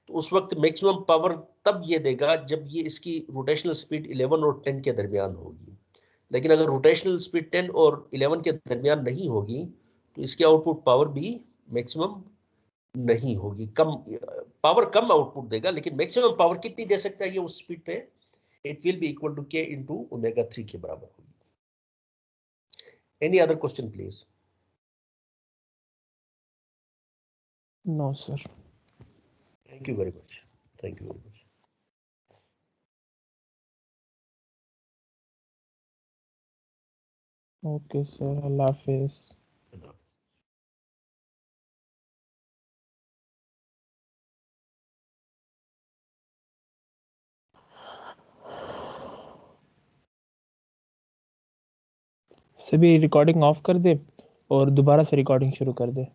Speaker 1: तो उस वक्त मैक्सिमम पावर तब ये देगा जब ये इसकी रोटेशनल स्पीड 11 और 10 के दरमियान होगी। लेकिन अगर रोटेशनल स्पीड 10 और 11 के दरमियान नहीं होगी, तो इसकी आउटपुट पावर भी मैक्सिमम नहीं होगी, कम पावर, कम आउटपुट देगा, लेकिन मैक्सिमम पावर कितनी दे सकता है ये उस स्पीड पे? It will be equal to K into omega 3 के बराबर होगी। Any other question please?
Speaker 2: No sir.
Speaker 1: Thank you very much, thank you very much.
Speaker 2: Okay sir, अल्लाह हाफिज। सभी रिकॉर्डिंग ऑफ कर दे और दोबारा से रिकॉर्डिंग शुरू कर दे।